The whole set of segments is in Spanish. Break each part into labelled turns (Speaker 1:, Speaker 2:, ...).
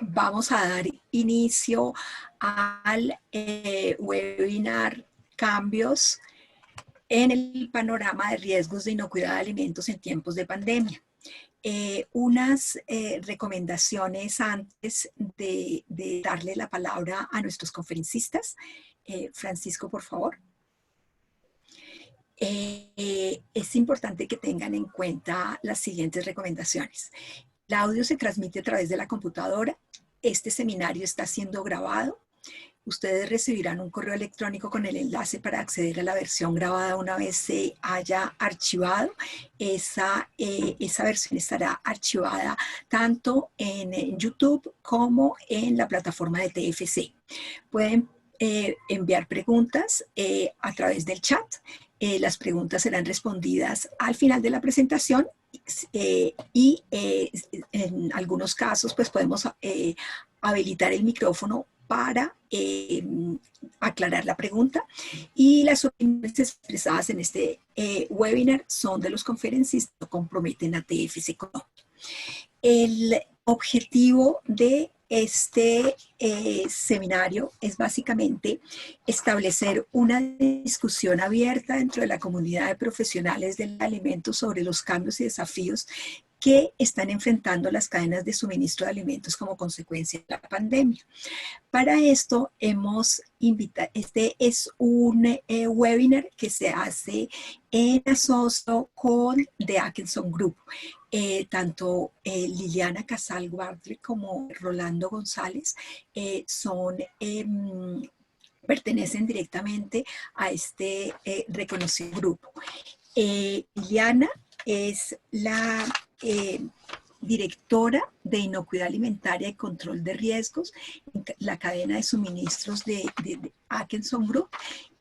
Speaker 1: Vamos a dar inicio al webinar Cambios en el panorama de riesgos de inocuidad de alimentos en tiempos de pandemia. Unas recomendaciones antes de darle la palabra a nuestros conferencistas. Francisco, por favor. Es importante que tengan en cuenta las siguientes recomendaciones. El audio se transmite a través de la computadora. Este seminario está siendo grabado. Ustedes recibirán un correo electrónico con el enlace para acceder a la versión grabada una vez se haya archivado. Esa versión estará archivada tanto en YouTube como en la plataforma de TFC. Pueden enviar preguntas a través del chat. Las preguntas serán respondidas al final de la presentación y en algunos casos pues podemos habilitar el micrófono para aclarar la pregunta, y las opiniones expresadas en este webinar son de los conferencistas que comprometen a TFC Colombia. El objetivo de este seminario es básicamente establecer una discusión abierta dentro de la comunidad de profesionales del alimento sobre los cambios y desafíos que están enfrentando las cadenas de suministro de alimentos como consecuencia de la pandemia. Para esto hemos invitado, este es un webinar que se hace en asocio con The Atkinson Group. Tanto Liliana Casal Guardre como Rolando González pertenecen directamente a este reconocido grupo. Liliana es la directora de Inocuidad Alimentaria y Control de Riesgos en la cadena de suministros de Atkinson Group,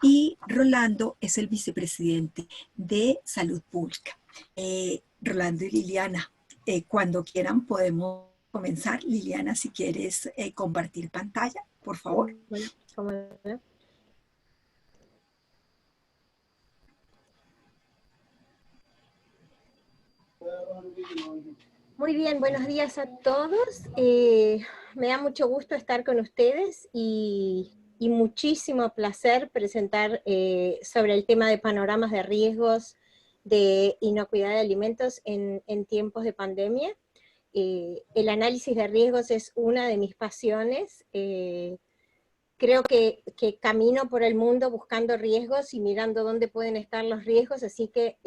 Speaker 1: y Rolando es el vicepresidente de Salud Pública. Rolando y Liliana, cuando quieran podemos comenzar. Liliana, si quieres compartir pantalla, por favor.
Speaker 2: Bueno, ¿cómo no? Muy bien, buenos días a todos. Me da mucho gusto estar con ustedes y muchísimo placer presentar sobre el tema de panoramas de riesgos de inocuidad de alimentos en tiempos de pandemia. El análisis de riesgos es una de mis pasiones. Creo que camino por el mundo buscando riesgos y mirando dónde pueden estar los riesgos, así que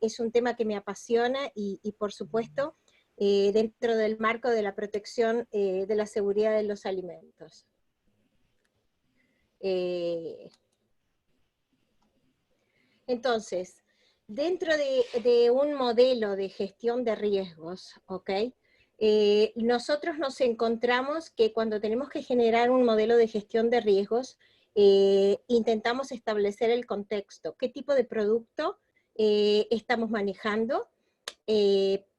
Speaker 2: es un tema que me apasiona y por supuesto, dentro del marco de la protección de la seguridad de los alimentos. Entonces, dentro de un modelo de gestión de riesgos, ¿ok? Nosotros nos encontramos que cuando tenemos que generar un modelo de gestión de riesgos, intentamos establecer el contexto, qué tipo de producto estamos manejando,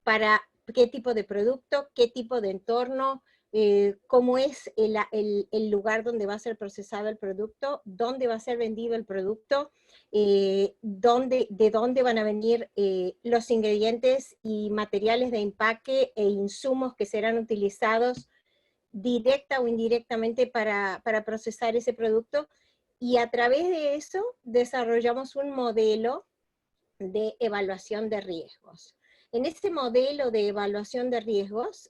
Speaker 2: para qué tipo de producto, qué tipo de entorno, cómo es el lugar donde va a ser procesado el producto, dónde va a ser vendido el producto, de dónde van a venir los ingredientes y materiales de empaque e insumos que serán utilizados directa o indirectamente para procesar ese producto, y a través de eso desarrollamos un modelo de evaluación de riesgos. En este modelo de evaluación de riesgos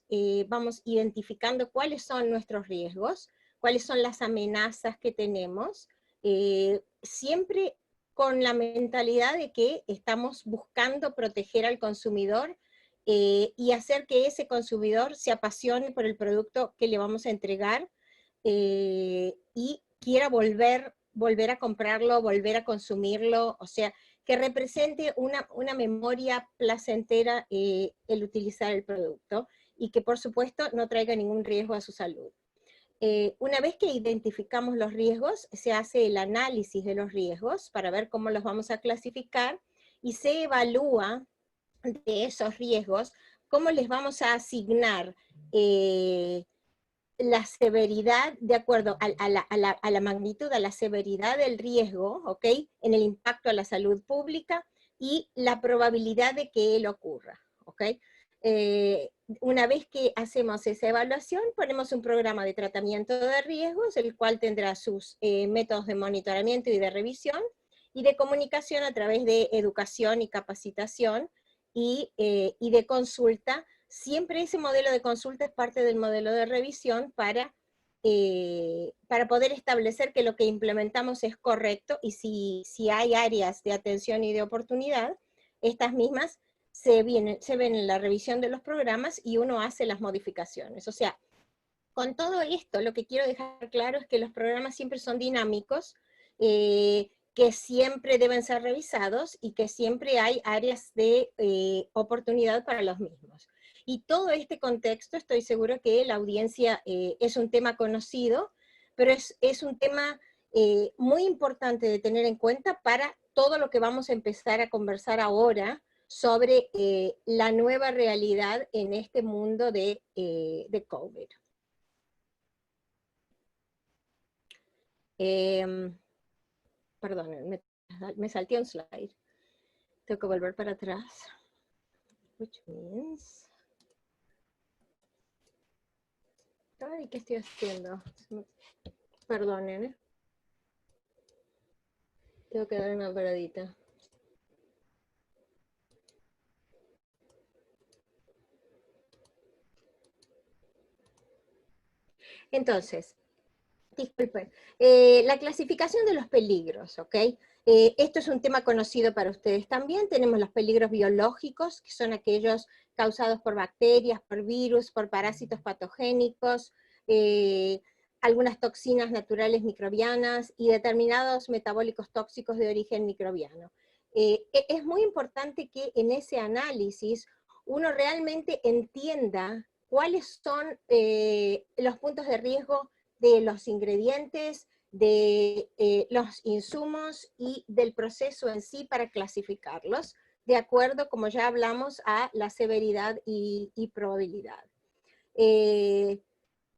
Speaker 2: vamos identificando cuáles son nuestros riesgos, cuáles son las amenazas que tenemos, siempre con la mentalidad de que estamos buscando proteger al consumidor y hacer que ese consumidor se apasione por el producto que le vamos a entregar y quiera volver a comprarlo, volver a consumirlo, o sea, que represente una memoria placentera el utilizar el producto, y que por supuesto no traiga ningún riesgo a su salud. Una vez que identificamos los riesgos, se hace el análisis de los riesgos para ver cómo los vamos a clasificar, y se evalúa de esos riesgos cómo les vamos a asignar la severidad de acuerdo a la magnitud, a la severidad del riesgo, ¿ok? En el impacto a la salud pública y la probabilidad de que él ocurra, ¿ok? una vez que hacemos esa evaluación, ponemos un programa de tratamiento de riesgos, el cual tendrá sus métodos de monitoramiento y de revisión, y de comunicación a través de educación y capacitación, y de consulta. Siempre ese modelo de consulta es parte del modelo de revisión para poder establecer que lo que implementamos es correcto, y si hay áreas de atención y de oportunidad, estas mismas se ven en la revisión de los programas y uno hace las modificaciones. O sea, con todo esto, lo que quiero dejar claro es que los programas siempre son dinámicos, que siempre deben ser revisados y que siempre hay áreas de oportunidad para los mismos. Y todo este contexto, estoy seguro que la audiencia es un tema conocido, pero es un tema muy importante de tener en cuenta para todo lo que vamos a empezar a conversar ahora sobre la nueva realidad en este mundo de COVID. Perdón, me salté un slide. Tengo que volver para atrás. Which means... Ay, ¿qué estoy haciendo? Perdonen, ¿eh? Tengo que dar una paradita. Entonces, disculpen, la clasificación de los peligros, ¿ok? Esto es un tema conocido para ustedes también. Tenemos los peligros biológicos, que son aquellos causados por bacterias, por virus, por parásitos patogénicos, algunas toxinas naturales microbianas y determinados metabólicos tóxicos de origen microbiano. Es muy importante que en ese análisis uno realmente entienda cuáles son los puntos de riesgo de los ingredientes, de los insumos y del proceso en sí para clasificarlos, de acuerdo, como ya hablamos, a la severidad y probabilidad.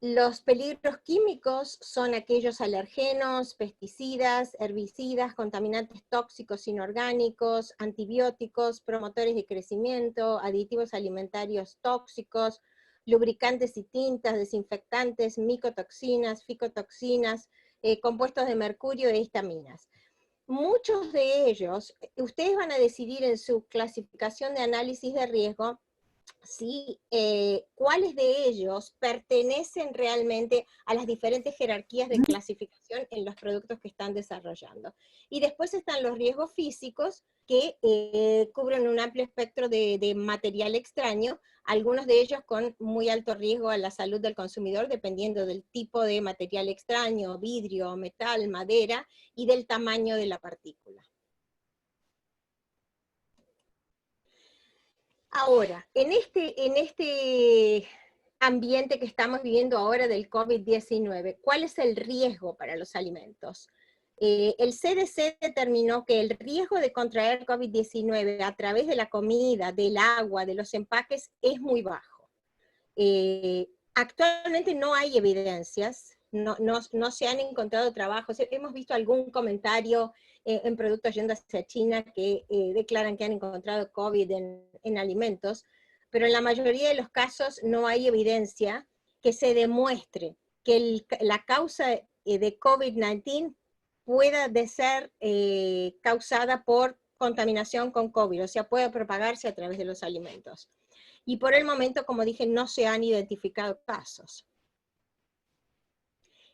Speaker 2: Los peligros químicos son aquellos alergenos, pesticidas, herbicidas, contaminantes tóxicos inorgánicos, antibióticos, promotores de crecimiento, aditivos alimentarios tóxicos, lubricantes y tintas, desinfectantes, micotoxinas, ficotoxinas, compuestos de mercurio e histaminas. Muchos de ellos, ustedes van a decidir en su clasificación de análisis de riesgo ¿sí? Cuáles de ellos pertenecen realmente a las diferentes jerarquías de clasificación en los productos que están desarrollando. Y después están los riesgos físicos, que cubren un amplio espectro de material extraño, algunos de ellos con muy alto riesgo a la salud del consumidor, dependiendo del tipo de material extraño, vidrio, metal, madera, y del tamaño de la partícula. Ahora, en este ambiente que estamos viviendo ahora del COVID-19, ¿cuál es el riesgo para los alimentos? El CDC determinó que el riesgo de contraer COVID-19 a través de la comida, del agua, de los empaques, es muy bajo. Actualmente no hay evidencias, no se han encontrado trabajos, hemos visto algún comentario en productos yendo hacia China que declaran que han encontrado COVID en alimentos, pero en la mayoría de los casos no hay evidencia que se demuestre que la causa de COVID-19 pueda ser causada por contaminación con COVID, o sea, puede propagarse a través de los alimentos. Y por el momento, como dije, no se han identificado casos.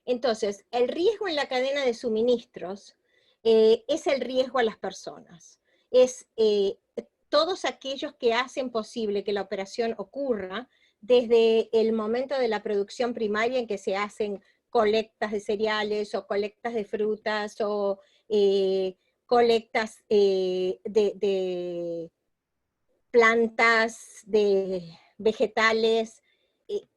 Speaker 2: Entonces, el riesgo en la cadena de suministros es el riesgo a las personas. Es todos aquellos que hacen posible que la operación ocurra, desde el momento de la producción primaria en que se hacen colectas de cereales o colectas de frutas o colectas de plantas, de vegetales,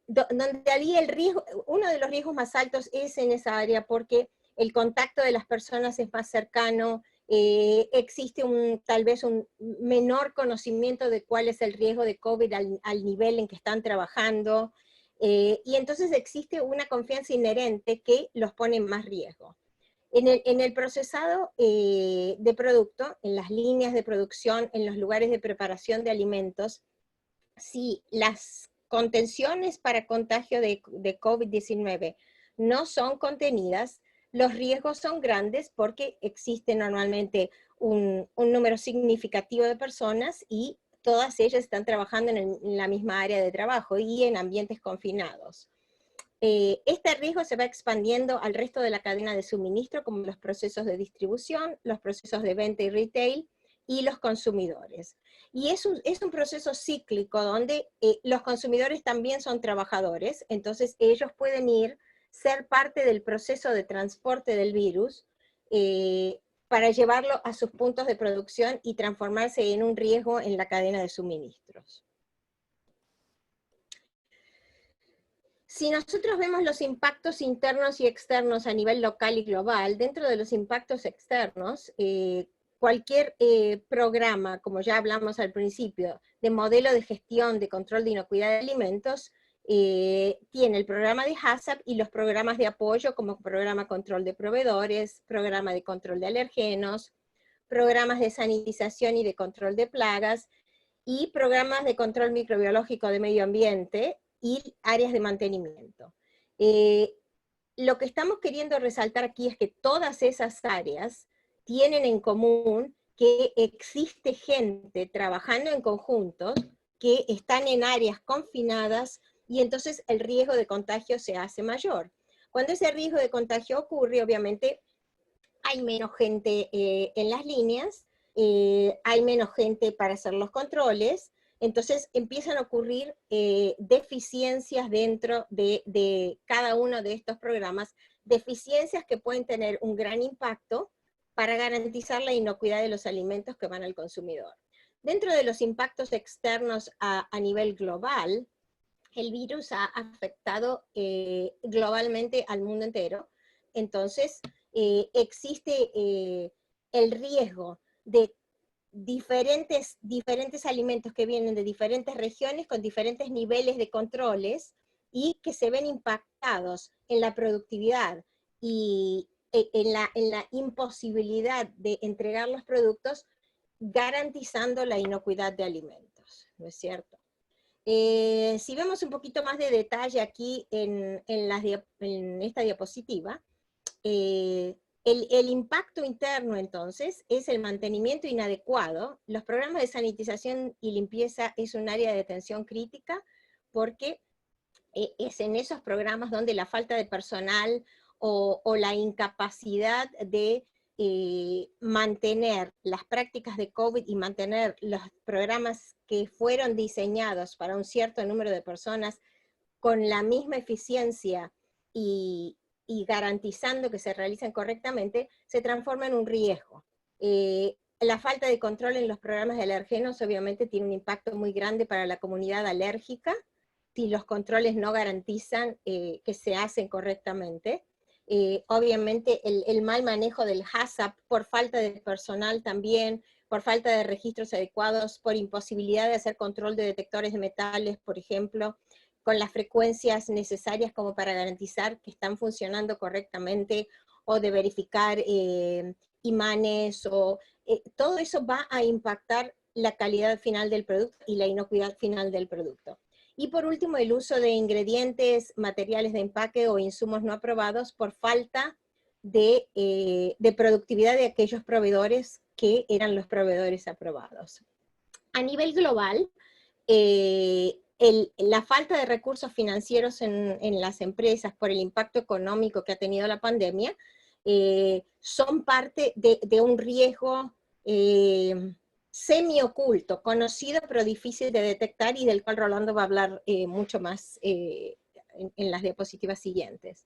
Speaker 2: donde había el riesgo, uno de los riesgos más altos es en esa área porque el contacto de las personas es más cercano, existe tal vez un menor conocimiento de cuál es el riesgo de COVID al nivel en que están trabajando, y entonces existe una confianza inherente que los pone en más riesgo. En el procesado de producto, en las líneas de producción, en los lugares de preparación de alimentos, si las contenciones para contagio de COVID-19 no son contenidas, los riesgos son grandes porque existe normalmente un número significativo de personas y todas ellas están trabajando en la misma área de trabajo y en ambientes confinados. Este riesgo se va expandiendo al resto de la cadena de suministro, como los procesos de distribución, los procesos de venta y retail, y los consumidores. Y es un proceso cíclico donde los consumidores también son trabajadores, entonces ellos pueden ser parte del proceso de transporte del virus para llevarlo a sus puntos de producción y transformarse en un riesgo en la cadena de suministros. Si nosotros vemos los impactos internos y externos a nivel local y global, dentro de los impactos externos, cualquier programa, como ya hablamos al principio, de modelo de gestión de control de inocuidad de alimentos, tiene el programa de HACCP y los programas de apoyo como programa control de proveedores, programa de control de alergenos, programas de sanitización y de control de plagas, y programas de control microbiológico de medio ambiente, y áreas de mantenimiento. Lo que estamos queriendo resaltar aquí es que todas esas áreas tienen en común que existe gente trabajando en conjunto, que están en áreas confinadas, y entonces el riesgo de contagio se hace mayor. Cuando ese riesgo de contagio ocurre, obviamente hay menos gente en las líneas, hay menos gente para hacer los controles, entonces empiezan a ocurrir deficiencias dentro de cada uno de estos programas, deficiencias que pueden tener un gran impacto para garantizar la inocuidad de los alimentos que van al consumidor. Dentro de los impactos externos a nivel global, el virus ha afectado globalmente al mundo entero, entonces existe el riesgo de diferentes alimentos que vienen de diferentes regiones con diferentes niveles de controles y que se ven impactados en la productividad y en la imposibilidad de entregar los productos, garantizando la inocuidad de alimentos, ¿no es cierto? Si vemos un poquito más de detalle aquí en esta diapositiva, el impacto interno, entonces, es el mantenimiento inadecuado. Los programas de sanitización y limpieza es un área de atención crítica, porque es en esos programas donde la falta de personal o la incapacidad de mantener las prácticas de COVID y mantener los programas que fueron diseñados para un cierto número de personas con la misma eficiencia y garantizando que se realicen correctamente, se transforma en un riesgo. La falta de control en los programas de alergenos obviamente tiene un impacto muy grande para la comunidad alérgica, si los controles no garantizan que se hacen correctamente. Obviamente el mal manejo del HACCP por falta de personal también, por falta de registros adecuados, por imposibilidad de hacer control de detectores de metales, por ejemplo, con las frecuencias necesarias como para garantizar que están funcionando correctamente, o de verificar imanes, todo eso va a impactar la calidad final del producto y la inocuidad final del producto. Y por último, el uso de ingredientes, materiales de empaque o insumos no aprobados por falta de productividad de aquellos proveedores que eran los proveedores aprobados. A nivel global, la falta de recursos financieros en las empresas por el impacto económico que ha tenido la pandemia, son parte de un riesgo semi-oculto, conocido pero difícil de detectar, y del cual Rolando va a hablar mucho más en las diapositivas siguientes.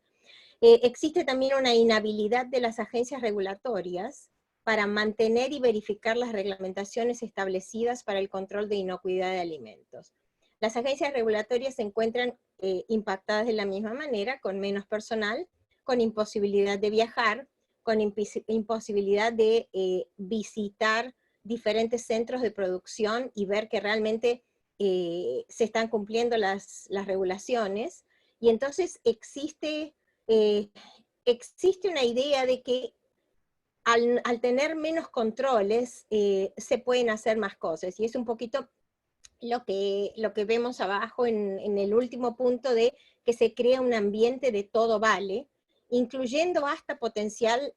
Speaker 2: Existe también una inhabilidad de las agencias regulatorias para mantener y verificar las reglamentaciones establecidas para el control de inocuidad de alimentos. Las agencias regulatorias se encuentran impactadas de la misma manera, con menos personal, con imposibilidad de viajar, con imposibilidad de visitar diferentes centros de producción y ver que realmente se están cumpliendo las regulaciones, y entonces existe una idea de que al tener menos controles se pueden hacer más cosas, y es un poquito lo que vemos abajo en el último punto de que se crea un ambiente de todo vale, incluyendo hasta potencial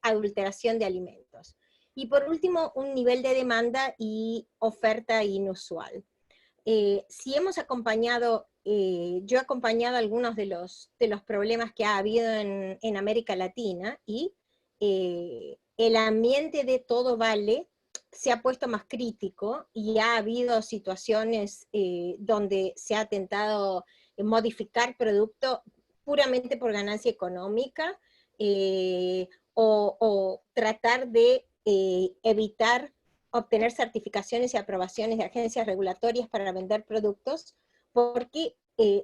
Speaker 2: adulteración de alimentos. Y por último, un nivel de demanda y oferta inusual. Si hemos acompañado, yo he acompañado algunos de los problemas que ha habido en América Latina, y el ambiente de todo vale se ha puesto más crítico, y ha habido situaciones donde se ha intentado modificar producto puramente por ganancia económica, o tratar de evitar obtener certificaciones y aprobaciones de agencias regulatorias para vender productos, porque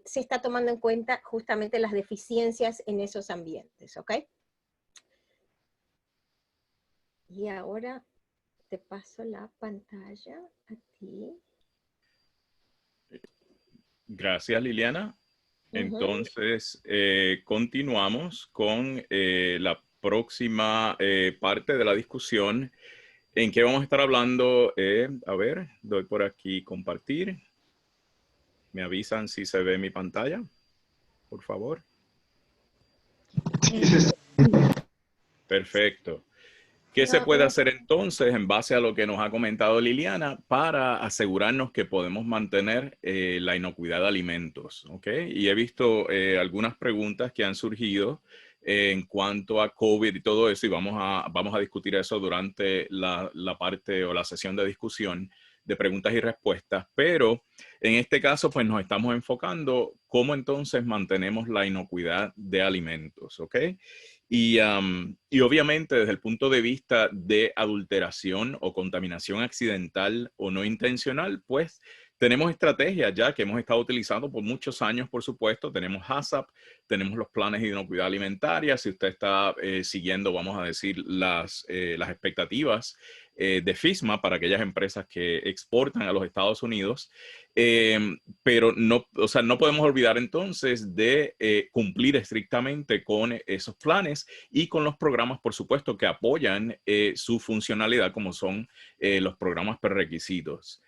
Speaker 2: se está tomando en cuenta justamente las deficiencias en esos ambientes, ¿ok? Y ahora te paso la pantalla a ti.
Speaker 3: Gracias, Liliana. Entonces, continuamos con la próxima parte de la discusión, en que vamos a estar hablando, a ver, doy por aquí compartir. Me avisan si se ve mi pantalla, por favor. Perfecto. ¿Qué se puede hacer entonces en base a lo que nos ha comentado Liliana para asegurarnos que podemos mantener la inocuidad de alimentos? ¿Ok? Y he visto algunas preguntas que han surgido en cuanto a COVID y todo eso, y vamos a discutir eso durante la parte o la sesión de discusión de preguntas y respuestas, pero en este caso pues nos estamos enfocando cómo entonces mantenemos la inocuidad de alimentos, ¿ok? Y obviamente desde el punto de vista de adulteración o contaminación accidental o no intencional, pues tenemos estrategias ya que hemos estado utilizando por muchos años, por supuesto. Tenemos HACCP, tenemos los planes de inocuidad alimentaria. Si usted está siguiendo, vamos a decir, las expectativas de FSMA para aquellas empresas que exportan a los Estados Unidos. Pero no, o sea, no podemos olvidar entonces de cumplir estrictamente con esos planes y con los programas, por supuesto, que apoyan su funcionalidad, como son los programas prerequisitos.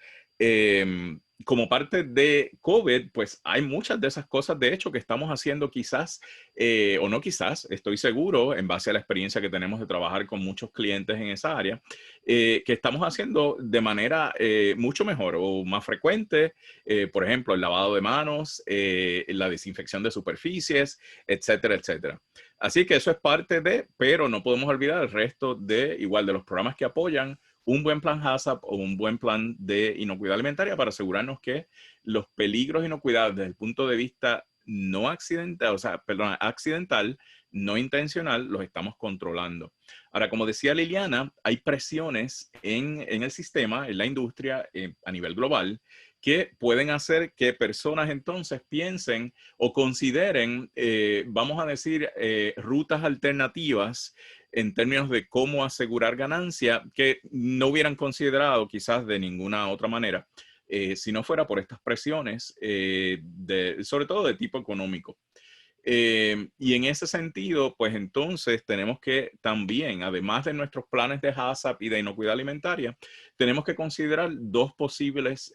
Speaker 3: Como parte de COVID, pues hay muchas de esas cosas, de hecho, que estamos haciendo quizás, o no quizás, estoy seguro, en base a la experiencia que tenemos de trabajar con muchos clientes en esa área, que estamos haciendo de manera mucho mejor o más frecuente, por ejemplo, el lavado de manos, la desinfección de superficies, etcétera, etcétera. Así que eso es parte de, pero no podemos olvidar el resto de, igual, de los programas que apoyan un buen plan HACCP o un buen plan de inocuidad alimentaria para asegurarnos que los peligros de inocuidad desde el punto de vista no accidental, o sea, perdón, accidental, no intencional, los estamos controlando. Ahora, como decía Liliana, hay presiones en el sistema, en la industria, a nivel global, que pueden hacer que personas entonces piensen o consideren, vamos a decir, rutas alternativas en términos de cómo asegurar ganancia que no hubieran considerado quizás de ninguna otra manera, si no fuera por estas presiones, sobre todo de tipo económico. Y en ese sentido, pues entonces tenemos que también, además de nuestros planes de HACCP y de inocuidad alimentaria, tenemos que considerar dos posibles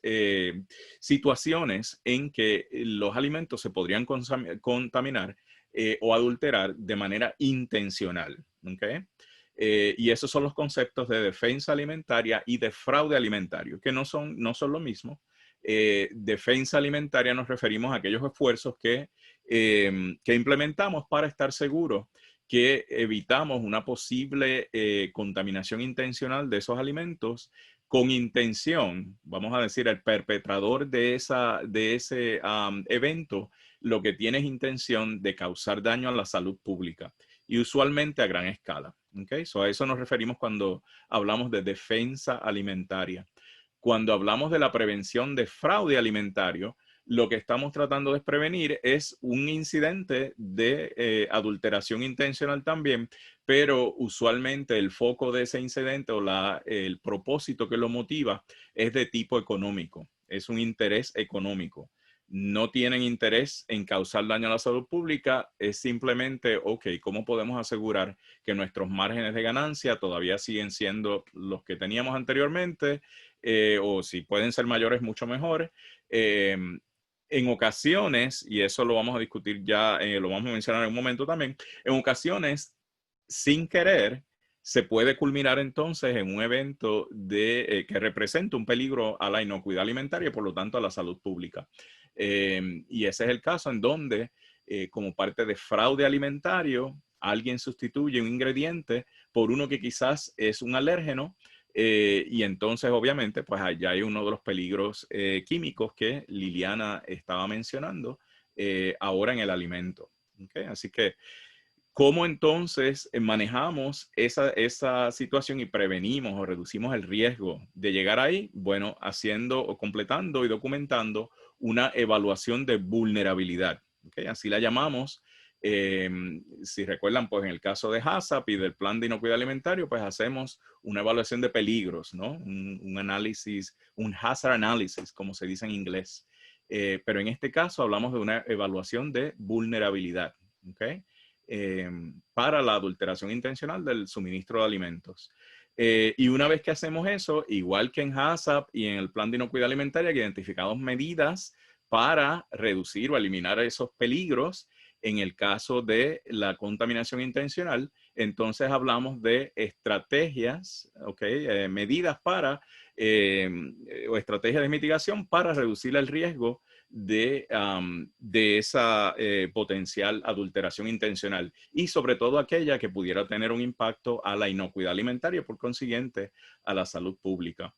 Speaker 3: situaciones en que los alimentos se podrían contaminar o adulterar de manera intencional. ¿Okay? Y esos son los conceptos de defensa alimentaria y de fraude alimentario, que no son lo mismo. Defensa alimentaria nos referimos a aquellos esfuerzos que implementamos para estar seguros que evitamos una posible contaminación intencional de esos alimentos con intención, vamos a decir, el perpetrador de ese evento, lo que tiene es intención de causar daño a la salud pública y usualmente a gran escala. ¿Okay? So a eso nos referimos cuando hablamos de defensa alimentaria. Cuando hablamos de la prevención de fraude alimentario, lo que estamos tratando de prevenir es un incidente de adulteración intencional también, pero usualmente el foco de ese incidente o el propósito que lo motiva es de tipo económico, es un interés económico. No tienen interés en causar daño a la salud pública, es simplemente, ok, ¿cómo podemos asegurar que nuestros márgenes de ganancia todavía siguen siendo los que teníamos anteriormente? o si pueden ser mayores, mucho mejor. En ocasiones, y eso lo vamos a discutir ya, lo vamos a mencionar en un momento también, en ocasiones, sin querer, se puede culminar entonces en un evento que representa un peligro a la inocuidad alimentaria y por lo tanto a la salud pública. Y ese es el caso en donde, como parte de fraude alimentario, alguien sustituye un ingrediente por uno que quizás es un alérgeno, y entonces obviamente pues allá hay uno de los peligros químicos que Liliana estaba mencionando ahora en el alimento. ¿Okay? Así que, ¿cómo entonces manejamos esa situación y prevenimos o reducimos el riesgo de llegar ahí? Bueno, haciendo o completando y documentando una evaluación de vulnerabilidad. ¿Okay? Así la llamamos. Si recuerdan, pues en el caso de HACCP y del plan de inocuidad alimentario, pues hacemos una evaluación de peligros, ¿no? Un análisis, un hazard analysis, como se dice en inglés. Pero en este caso hablamos de una evaluación de vulnerabilidad. ¿Okay? Para la adulteración intencional del suministro de alimentos. Y una vez que hacemos eso, igual que en HACCP y en el plan de inocuidad alimentaria, que identificamos medidas para reducir o eliminar esos peligros. En el caso de la contaminación intencional, entonces hablamos de estrategias, ¿okay? Medidas para, o estrategias de mitigación para reducir el riesgo de esa potencial adulteración intencional y sobre todo aquella que pudiera tener un impacto a la inocuidad alimentaria y por consiguiente a la salud pública.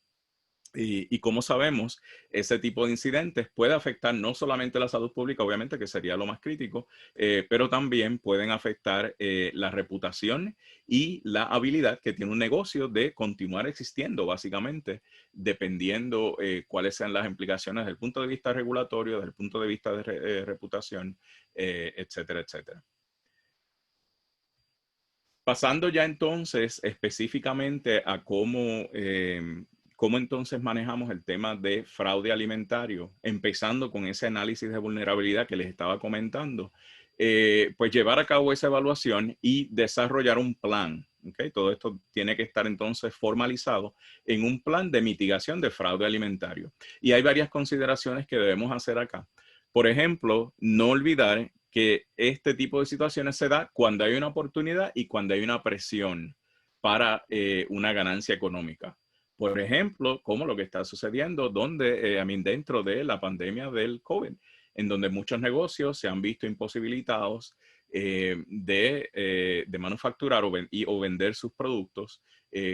Speaker 3: Y como sabemos, ese tipo de incidentes puede afectar no solamente la salud pública, obviamente, que sería lo más crítico, pero también pueden afectar la reputación y la habilidad que tiene un negocio de continuar existiendo, básicamente, dependiendo cuáles sean las implicaciones desde el punto de vista regulatorio, desde el punto de vista de reputación, etcétera, etcétera. Pasando ya entonces específicamente a cómo entonces manejamos el tema de fraude alimentario, empezando con ese análisis de vulnerabilidad que les estaba comentando, pues llevar a cabo esa evaluación y desarrollar un plan. ¿Okay? Todo esto tiene que estar entonces formalizado en un plan de mitigación de fraude alimentario. Y hay varias consideraciones que debemos hacer acá. Por ejemplo, no olvidar que este tipo de situaciones se da cuando hay una oportunidad y cuando hay una presión para una ganancia económica. Por ejemplo, como lo que está sucediendo dentro de la pandemia del COVID, en donde muchos negocios se han visto imposibilitados de manufacturar o vender sus productos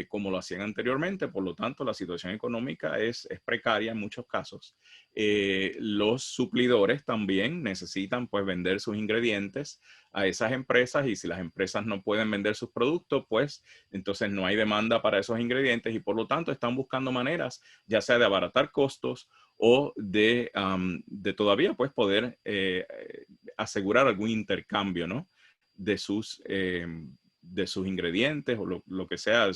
Speaker 3: como lo hacían anteriormente. Por lo tanto, la situación económica es precaria en muchos casos. Los suplidores también necesitan pues vender sus ingredientes a esas empresas y si las empresas no pueden vender sus productos, pues entonces no hay demanda para esos ingredientes y por lo tanto están buscando maneras ya sea de abaratar costos o de todavía pues poder asegurar algún intercambio, ¿no? de sus ingredientes o lo que sea,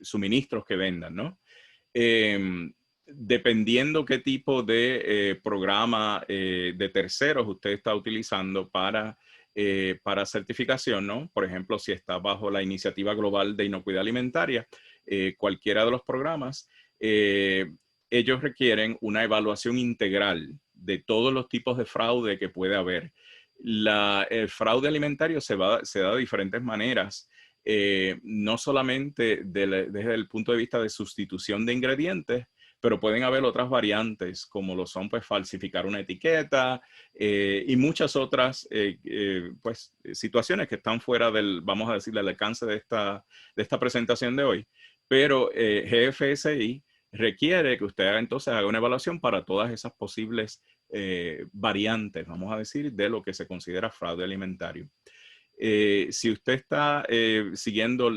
Speaker 3: suministros que vendan, ¿no? Dependiendo qué tipo de programa de terceros usted está utilizando para certificación, ¿no? Por ejemplo, si está bajo la Iniciativa Global de Inocuidad Alimentaria, cualquiera de los programas, ellos requieren una evaluación integral de todos los tipos de fraude que puede haber. El fraude alimentario se da de diferentes maneras, no solamente desde el punto de vista de sustitución de ingredientes, pero pueden haber otras variantes, como lo son pues falsificar una etiqueta y muchas otras pues situaciones que están fuera del, vamos a decir, del alcance de esta presentación de hoy. Pero GFSI requiere que usted entonces haga una evaluación para todas esas posibles variantes, vamos a decir, de lo que se considera fraude alimentario. Si usted está siguiendo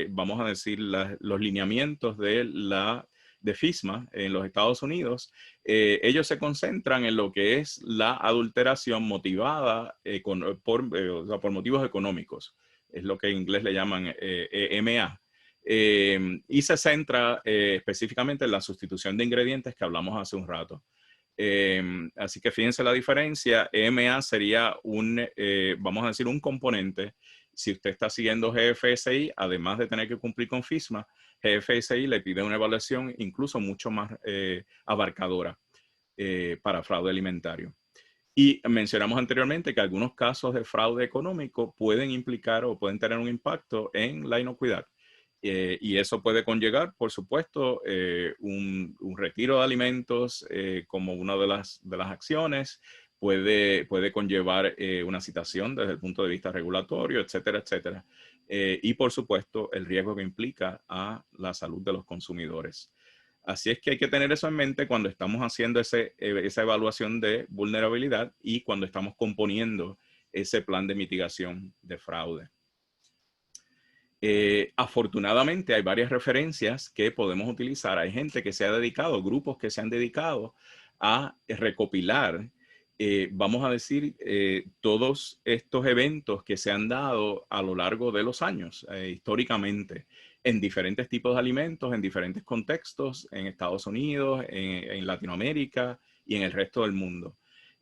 Speaker 3: vamos a decir, los lineamientos de FSMA en los Estados Unidos, ellos se concentran en lo que es la adulteración motivada por motivos económicos. Es lo que en inglés le llaman EMA. Y se centra específicamente en la sustitución de ingredientes que hablamos hace un rato. Así que fíjense la diferencia. EMA sería vamos a decir, un componente. Si usted está siguiendo GFSI, además de tener que cumplir con FSMA, GFSI le pide una evaluación incluso mucho más abarcadora para fraude alimentario. Y mencionamos anteriormente que algunos casos de fraude económico pueden implicar o pueden tener un impacto en la inocuidad. Y eso puede conllevar, por supuesto, un retiro de alimentos como una de las acciones. Puede conllevar una citación desde el punto de vista regulatorio, etcétera, etcétera. Y, por supuesto, el riesgo que implica a la salud de los consumidores. Así es que hay que tener eso en mente cuando estamos haciendo esa evaluación de vulnerabilidad y cuando estamos componiendo ese plan de mitigación de fraude. Afortunadamente hay varias referencias que podemos utilizar. Hay gente que se ha dedicado, grupos que se han dedicado a recopilar, vamos a decir, todos estos eventos que se han dado a lo largo de los años, históricamente, en diferentes tipos de alimentos, en diferentes contextos, en Estados Unidos, en Latinoamérica y en el resto del mundo.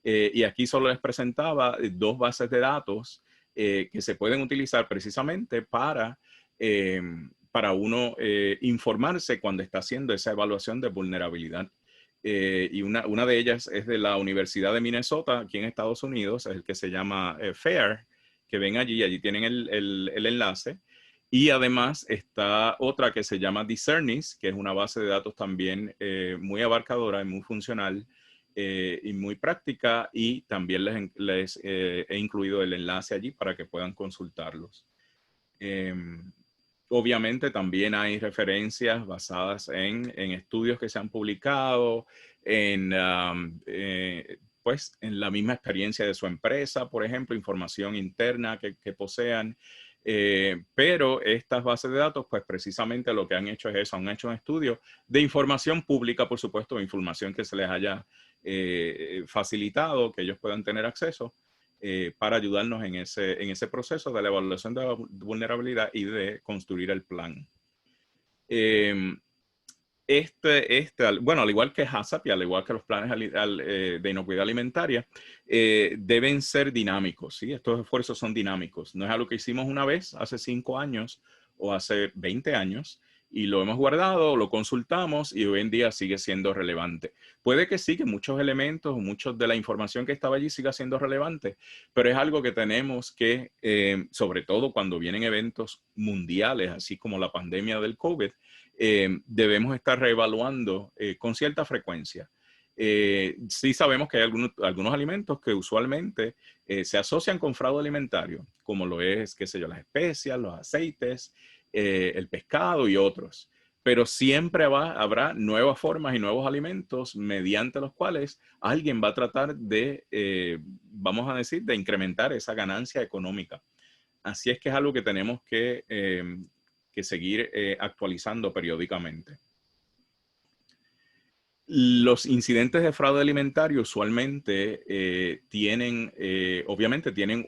Speaker 3: Y aquí solo les presentaba dos bases de datos que se pueden utilizar precisamente para uno informarse cuando está haciendo esa evaluación de vulnerabilidad. Y una de ellas es de la Universidad de Minnesota, aquí en Estados Unidos, es el que se llama FAIR, que ven allí tienen el enlace. Y además está otra que se llama Discernis, que es una base de datos también muy abarcadora y muy funcional y muy práctica, y también les he incluido el enlace allí para que puedan consultarlos. Obviamente también hay referencias basadas en estudios que se han publicado, pues en la misma experiencia de su empresa, por ejemplo, información interna que posean. Pero estas bases de datos, pues precisamente lo que han hecho es eso, han hecho un estudio de información pública, por supuesto, información que se les haya facilitado, que ellos puedan tener acceso para ayudarnos en ese proceso de la evaluación de la vulnerabilidad y de construir el plan. Bueno, al igual que HACCP y al igual que los planes de inocuidad alimentaria, deben ser dinámicos, ¿sí? Estos esfuerzos son dinámicos. No es algo que hicimos una vez hace 5 años o hace 20 años y lo hemos guardado, lo consultamos y hoy en día sigue siendo relevante. Puede que sí, que muchos elementos, muchos de la información que estaba allí siga siendo relevante, pero es algo que tenemos que, sobre todo cuando vienen eventos mundiales, así como la pandemia del COVID, debemos estar reevaluando con cierta frecuencia. Sí sabemos que hay algunos alimentos que usualmente se asocian con fraude alimentario, como lo es, qué sé yo, las especias, los aceites, el pescado y otros. Pero siempre habrá nuevas formas y nuevos alimentos mediante los cuales alguien va a tratar de, vamos a decir, de incrementar esa ganancia económica. Así es que es algo que tenemos que seguir actualizando periódicamente. Los incidentes de fraude alimentario usualmente obviamente tienen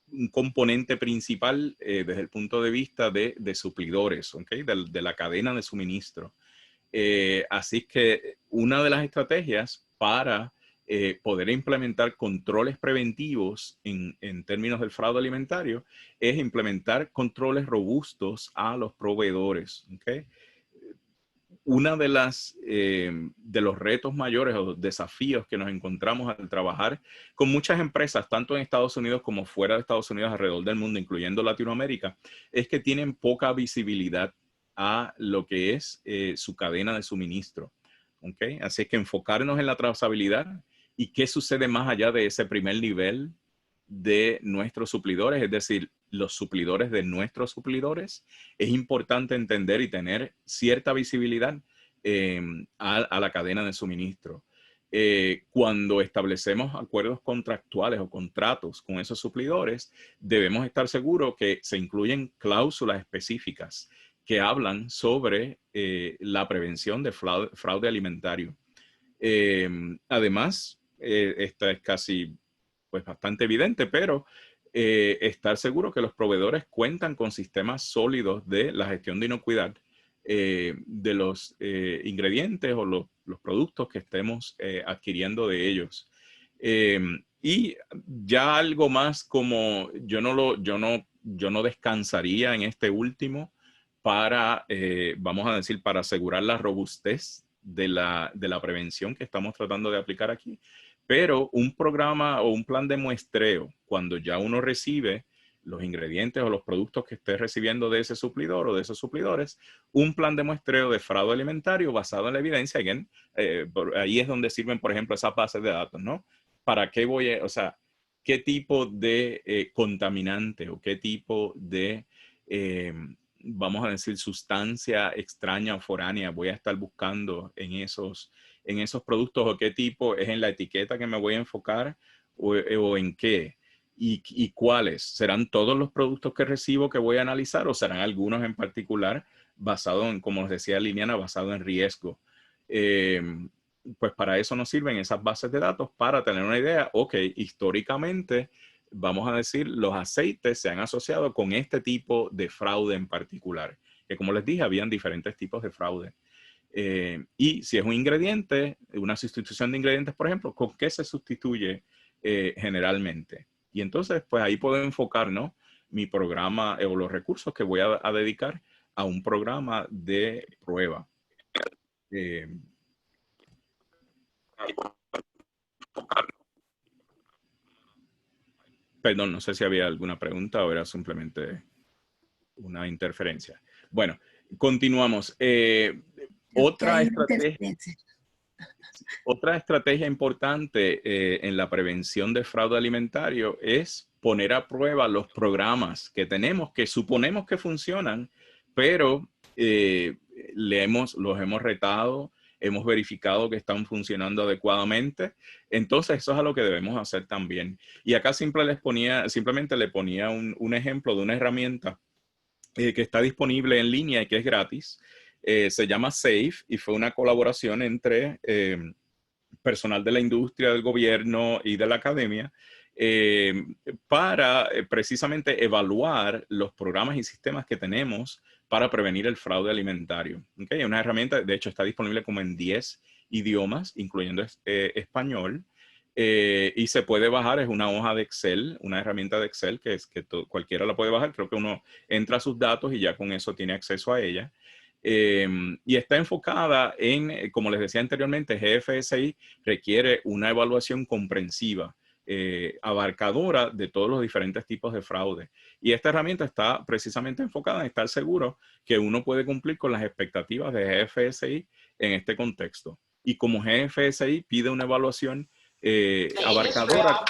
Speaker 3: un componente principal desde el punto de vista de suplidores, ¿okay? de la cadena de suministro. Así que una de las estrategias para poder implementar controles preventivos en términos del fraude alimentario es implementar controles robustos a los proveedores. ¿Okay? Una de los retos mayores o desafíos que nos encontramos al trabajar con muchas empresas, tanto en Estados Unidos como fuera de Estados Unidos, alrededor del mundo, incluyendo Latinoamérica, es que tienen poca visibilidad a lo que es su cadena de suministro. ¿Okay? Así es que enfocarnos en la trazabilidad y qué sucede más allá de ese primer nivel de nuestros suplidores, es decir, los suplidores de nuestros suplidores, es importante entender y tener cierta visibilidad a la cadena de suministro. Cuando establecemos acuerdos contractuales o contratos con esos suplidores, debemos estar seguros que se incluyen cláusulas específicas que hablan sobre la prevención de fraude alimentario. Además, esta es casi pues bastante evidente, pero estar seguro que los proveedores cuentan con sistemas sólidos de la gestión de inocuidad de los ingredientes o los productos que estemos adquiriendo de ellos. Y ya algo más como yo no descansaría en este último para, vamos a decir, para asegurar la robustez de la prevención que estamos tratando de aplicar aquí. Pero un programa o un plan de muestreo, cuando ya uno recibe los ingredientes o los productos que esté recibiendo de ese suplidor o de esos suplidores, un plan de muestreo de fraude alimentario basado en la evidencia, again, ahí es donde sirven, por ejemplo, esas bases de datos, ¿no? ¿Para qué voy a, o sea, qué tipo de contaminante o qué tipo de, vamos a decir, sustancia extraña o foránea voy a estar buscando en esos productos, o qué tipo es en la etiqueta que me voy a enfocar, o en qué? ¿Y cuáles? ¿Serán todos los productos que recibo que voy a analizar, o serán algunos en particular basado en, como nos decía Liliana, basado en riesgo? Pues para eso nos sirven esas bases de datos, para tener una idea. Ok, históricamente, vamos a decir, los aceites se han asociado con este tipo de fraude en particular, que como les dije, habían diferentes tipos de fraude. Y si es un ingrediente, una sustitución de ingredientes, por ejemplo, ¿con qué se sustituye generalmente? Y entonces, pues ahí puedo enfocar, ¿no?, mi programa o los recursos que voy a dedicar a un programa de prueba. Perdón, no sé si había alguna pregunta o era simplemente una interferencia. Bueno, continuamos. Otra estrategia importante en la prevención de fraude alimentario es poner a prueba los programas que tenemos, que suponemos que funcionan, pero los hemos retado, hemos verificado que están funcionando adecuadamente. Entonces, eso es a lo que debemos hacer también. Y acá simplemente le ponía un ejemplo de una herramienta que está disponible en línea y que es gratis. Se llama SAFE y fue una colaboración entre personal de la industria, del gobierno y de la academia para precisamente evaluar los programas y sistemas que tenemos para prevenir el fraude alimentario. ¿Okay? Una herramienta, de hecho, está disponible como en 10 idiomas, incluyendo español. Y se puede bajar, es una hoja de Excel, una herramienta de Excel que cualquiera la puede bajar. Creo que uno entra sus datos y ya con eso tiene acceso a ella. Y está enfocada en, como les decía anteriormente, GFSI requiere una evaluación comprensiva, abarcadora de todos los diferentes tipos de fraude. Y esta herramienta está precisamente enfocada en estar seguro que uno puede cumplir con las expectativas de GFSI en este contexto. Y como GFSI pide una evaluación abarcadora.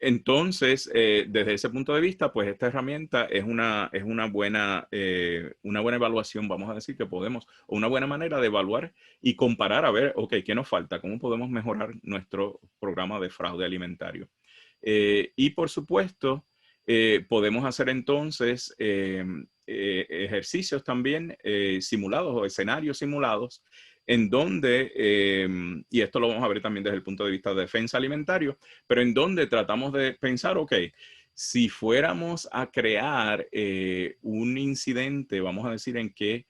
Speaker 3: Entonces, desde ese punto de vista, pues esta herramienta es una buena evaluación, vamos a decir, que podemos, o una buena manera de evaluar y comparar a ver, ok, ¿qué nos falta? ¿Cómo podemos mejorar nuestro programa de fraude alimentario? Y por supuesto, podemos hacer entonces ejercicios también simulados o escenarios simulados en donde, y esto lo vamos a ver también desde el punto de vista de defensa alimentario, pero en donde tratamos de pensar, ok, si fuéramos a crear un incidente, vamos a decir, en que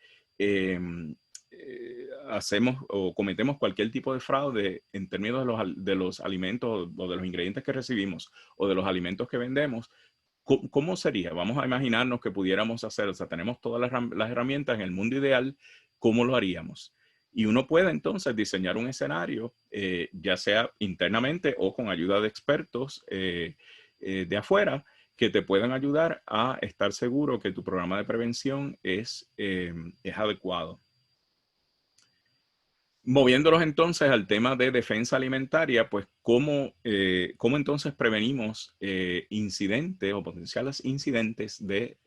Speaker 3: hacemos o cometemos cualquier tipo de fraude en términos de los alimentos o de los ingredientes que recibimos o de los alimentos que vendemos, ¿cómo sería? Vamos a imaginarnos que pudiéramos hacer, o sea, tenemos todas las herramientas en el mundo ideal, ¿cómo lo haríamos? Y uno puede entonces diseñar un escenario, ya sea internamente o con ayuda de expertos de afuera, que te puedan ayudar a estar seguro que tu programa de prevención es adecuado. Moviéndolos entonces al tema de defensa alimentaria, pues ¿cómo entonces prevenimos incidentes o potenciales incidentes de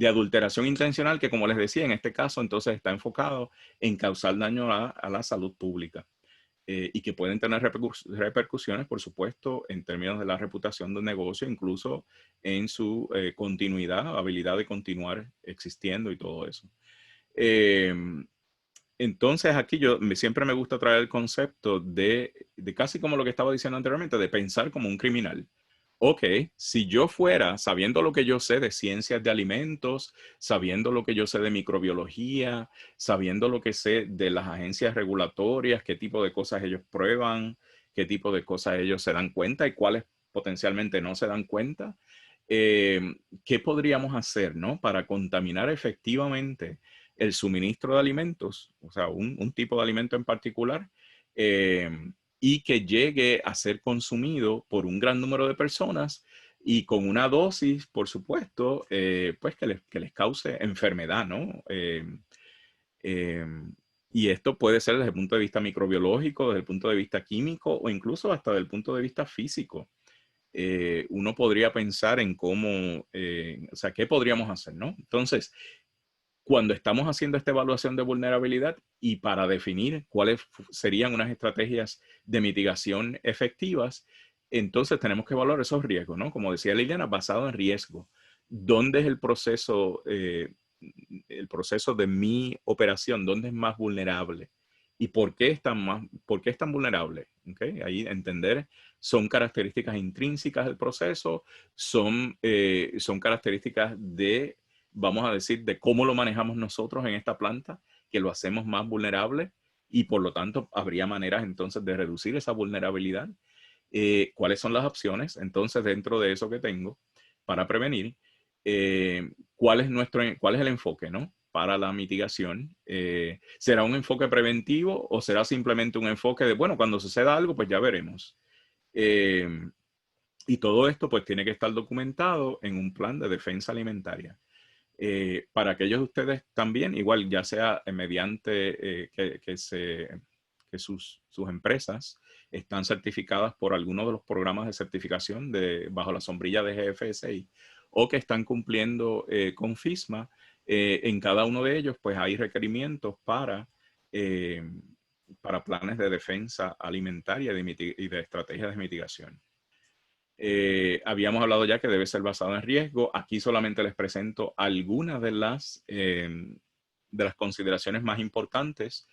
Speaker 3: adulteración intencional, que como les decía, en este caso entonces está enfocado en causar daño a la salud pública y que pueden tener repercusiones, por supuesto, en términos de la reputación del negocio, incluso en su continuidad, habilidad de continuar existiendo y todo eso. Entonces aquí siempre me gusta traer el concepto de casi como lo que estaba diciendo anteriormente, de pensar como un criminal. Ok, si yo fuera, sabiendo lo que yo sé de ciencias de alimentos, sabiendo lo que yo sé de microbiología, sabiendo lo que sé de las agencias regulatorias, qué tipo de cosas ellos prueban, qué tipo de cosas ellos se dan cuenta y cuáles potencialmente no se dan cuenta. ¿Qué podríamos hacer, ¿no? Para contaminar efectivamente el suministro de alimentos, o sea, un tipo de alimento en particular, y que llegue a ser consumido por un gran número de personas y con una dosis, por supuesto, pues que les cause enfermedad, ¿no? Y esto puede ser desde el punto de vista microbiológico, desde el punto de vista químico o incluso hasta desde el punto de vista físico. Uno podría pensar en cómo, o sea, qué podríamos hacer, ¿no? Entonces, cuando estamos haciendo esta evaluación de vulnerabilidad y para definir cuáles serían unas estrategias de mitigación efectivas, entonces tenemos que evaluar esos riesgos, ¿no? Como decía Liliana, basado en riesgo. ¿Dónde es el proceso de mi operación? ¿Dónde es más vulnerable? ¿Y por qué es tan vulnerable? ¿Okay? Ahí entender, son características intrínsecas del proceso, son características de, vamos a decir, de cómo lo manejamos nosotros en esta planta, que lo hacemos más vulnerable y por lo tanto habría maneras entonces de reducir esa vulnerabilidad. ¿Cuáles son las opciones entonces dentro de eso que tengo para prevenir? ¿Cuál es el enfoque, ¿no? Para la mitigación? ¿Será un enfoque preventivo o será simplemente un enfoque de, bueno, cuando suceda algo, pues ya veremos? Y todo esto pues tiene que estar documentado en un plan de defensa alimentaria. Para aquellos de ustedes también, igual ya sea mediante que sus empresas están certificadas por alguno de los programas de certificación bajo la sombrilla de GFSI o que están cumpliendo con FISMA, en cada uno de ellos pues hay requerimientos para planes de defensa alimentaria y de estrategias de mitigación. Habíamos hablado ya que debe ser basado en riesgo. Aquí solamente les presento algunas de las consideraciones más importantes.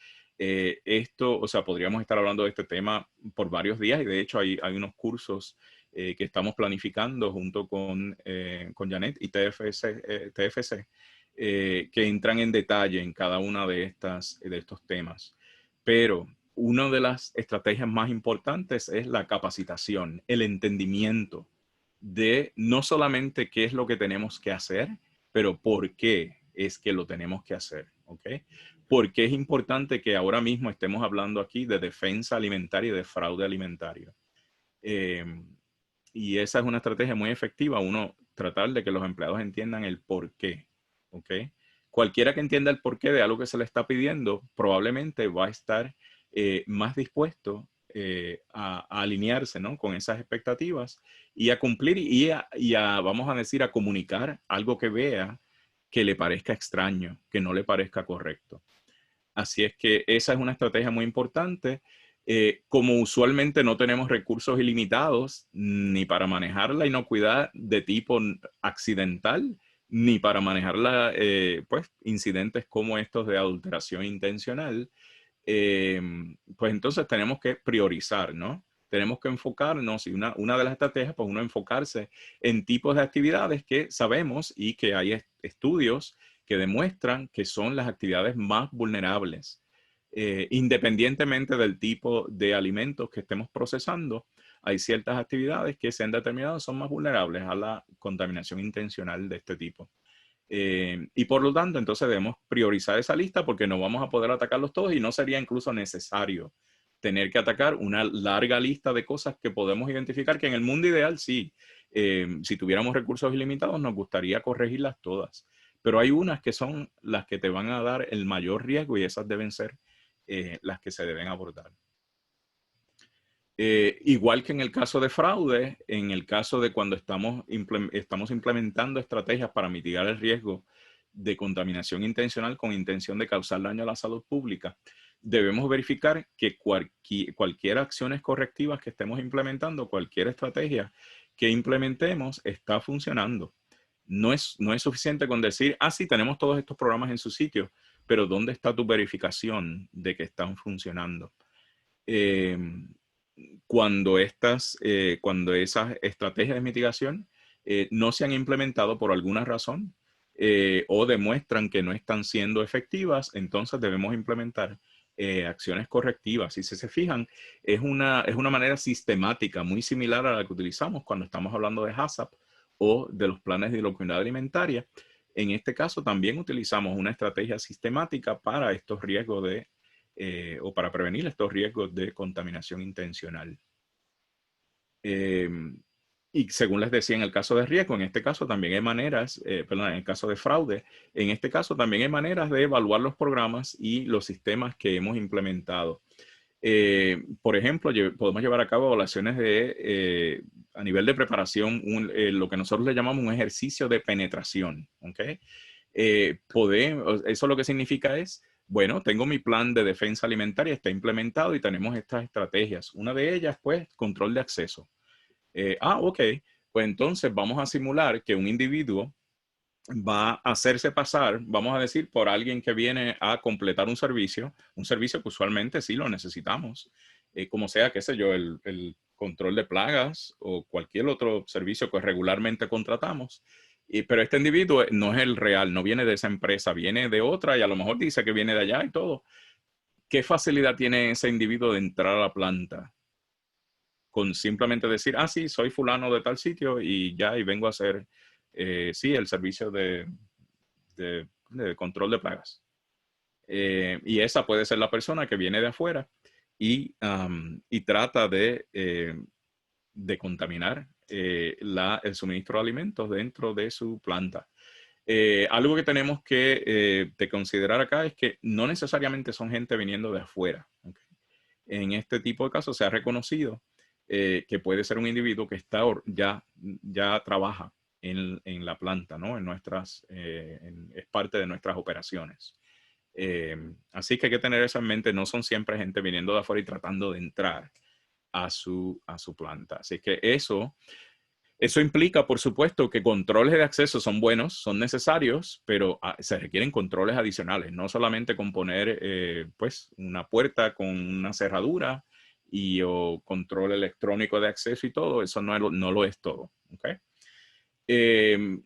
Speaker 3: O sea, podríamos estar hablando de este tema por varios días y de hecho hay unos cursos que estamos planificando junto con Janet y TFC que entran en detalle en cada una de estos temas. Pero una de las estrategias más importantes es la capacitación, el entendimiento de no solamente qué es lo que tenemos que hacer, pero por qué es que lo tenemos que hacer, ¿ok? Porque es importante que ahora mismo estemos hablando aquí de defensa alimentaria y de fraude alimentario. Y esa es una estrategia muy efectiva, uno tratar de que los empleados entiendan el por qué, ¿ok? Cualquiera que entienda el porqué de algo que se le está pidiendo, probablemente va a estar más dispuesto a alinearse, ¿no? Con esas expectativas y a cumplir y vamos a decir, a comunicar algo que vea que le parezca extraño, que no le parezca correcto. Así es que esa es una estrategia muy importante. Como usualmente no tenemos recursos ilimitados ni para manejar la inocuidad de tipo accidental, ni para manejar pues, incidentes como estos de adulteración intencional, pues entonces tenemos que priorizar, ¿no? Tenemos que enfocarnos y una de las estrategias, pues uno enfocarse en tipos de actividades que sabemos y que hay estudios que demuestran que son las actividades más vulnerables. Independientemente del tipo de alimentos que estemos procesando, hay ciertas actividades que se han determinado son más vulnerables a la contaminación intencional de este tipo. Y por lo tanto, entonces debemos priorizar esa lista porque no vamos a poder atacarlos todos y no sería incluso necesario tener que atacar una larga lista de cosas que podemos identificar que en el mundo ideal sí, si tuviéramos recursos ilimitados nos gustaría corregirlas todas. Pero hay unas que son las que te van a dar el mayor riesgo y esas deben ser las que se deben abordar. Igual que en el caso de fraude, en el caso de cuando estamos implementando estrategias para mitigar el riesgo de contaminación intencional con intención de causar daño a la salud pública, debemos verificar que cualquier acciones correctivas que estemos implementando, cualquier estrategia que implementemos está funcionando. No es suficiente con decir, sí, tenemos todos estos programas en su sitio, pero ¿dónde está tu verificación de que están funcionando? Cuando esas estrategias de mitigación no se han implementado por alguna razón o demuestran que no están siendo efectivas, entonces debemos implementar acciones correctivas. Y si se fijan, es una manera sistemática muy similar a la que utilizamos cuando estamos hablando de HACCP o de los planes de inocuidad alimentaria. En este caso también utilizamos una estrategia sistemática para estos riesgos o para prevenir estos riesgos de contaminación intencional. Y según les decía, en el caso de riesgo, en este caso también hay maneras, perdón, en el caso de fraude, en este caso también hay maneras de evaluar los programas y los sistemas que hemos implementado. Por ejemplo, podemos llevar a cabo evaluaciones a nivel de preparación, lo que nosotros le llamamos un ejercicio de penetración. ¿Okay? Eso lo que significa es, bueno, tengo mi plan de defensa alimentaria, está implementado y tenemos estas estrategias. Una de ellas, pues, control de acceso. Ok, pues entonces vamos a simular que un individuo va a hacerse pasar, vamos a decir, por alguien que viene a completar un servicio que usualmente sí lo necesitamos, como sea, qué sé yo, el control de plagas o cualquier otro servicio que regularmente contratamos. Pero este individuo no es el real, no viene de esa empresa, viene de otra y a lo mejor dice que viene de allá y todo. ¿Qué facilidad tiene ese individuo de entrar a la planta? Con simplemente decir, sí, soy fulano de tal sitio y ya, y vengo a hacer, sí, el servicio de control de plagas. Y esa puede ser la persona que viene de afuera y trata de contaminar el suministro de alimentos dentro de su planta. Algo que tenemos que considerar acá es que no necesariamente son gente viniendo de afuera. ¿Okay? En este tipo de casos se ha reconocido que puede ser un individuo que ya trabaja en la planta, ¿no? Es parte de nuestras operaciones. Así que hay que tener eso en mente, no son siempre gente viniendo de afuera y tratando de entrar a su planta. Así que eso implica, por supuesto, que controles de acceso son buenos, son necesarios, pero se requieren controles adicionales, no solamente con poner pues, una puerta con una cerradura o control electrónico de acceso y todo, eso no lo es todo. ¿Okay?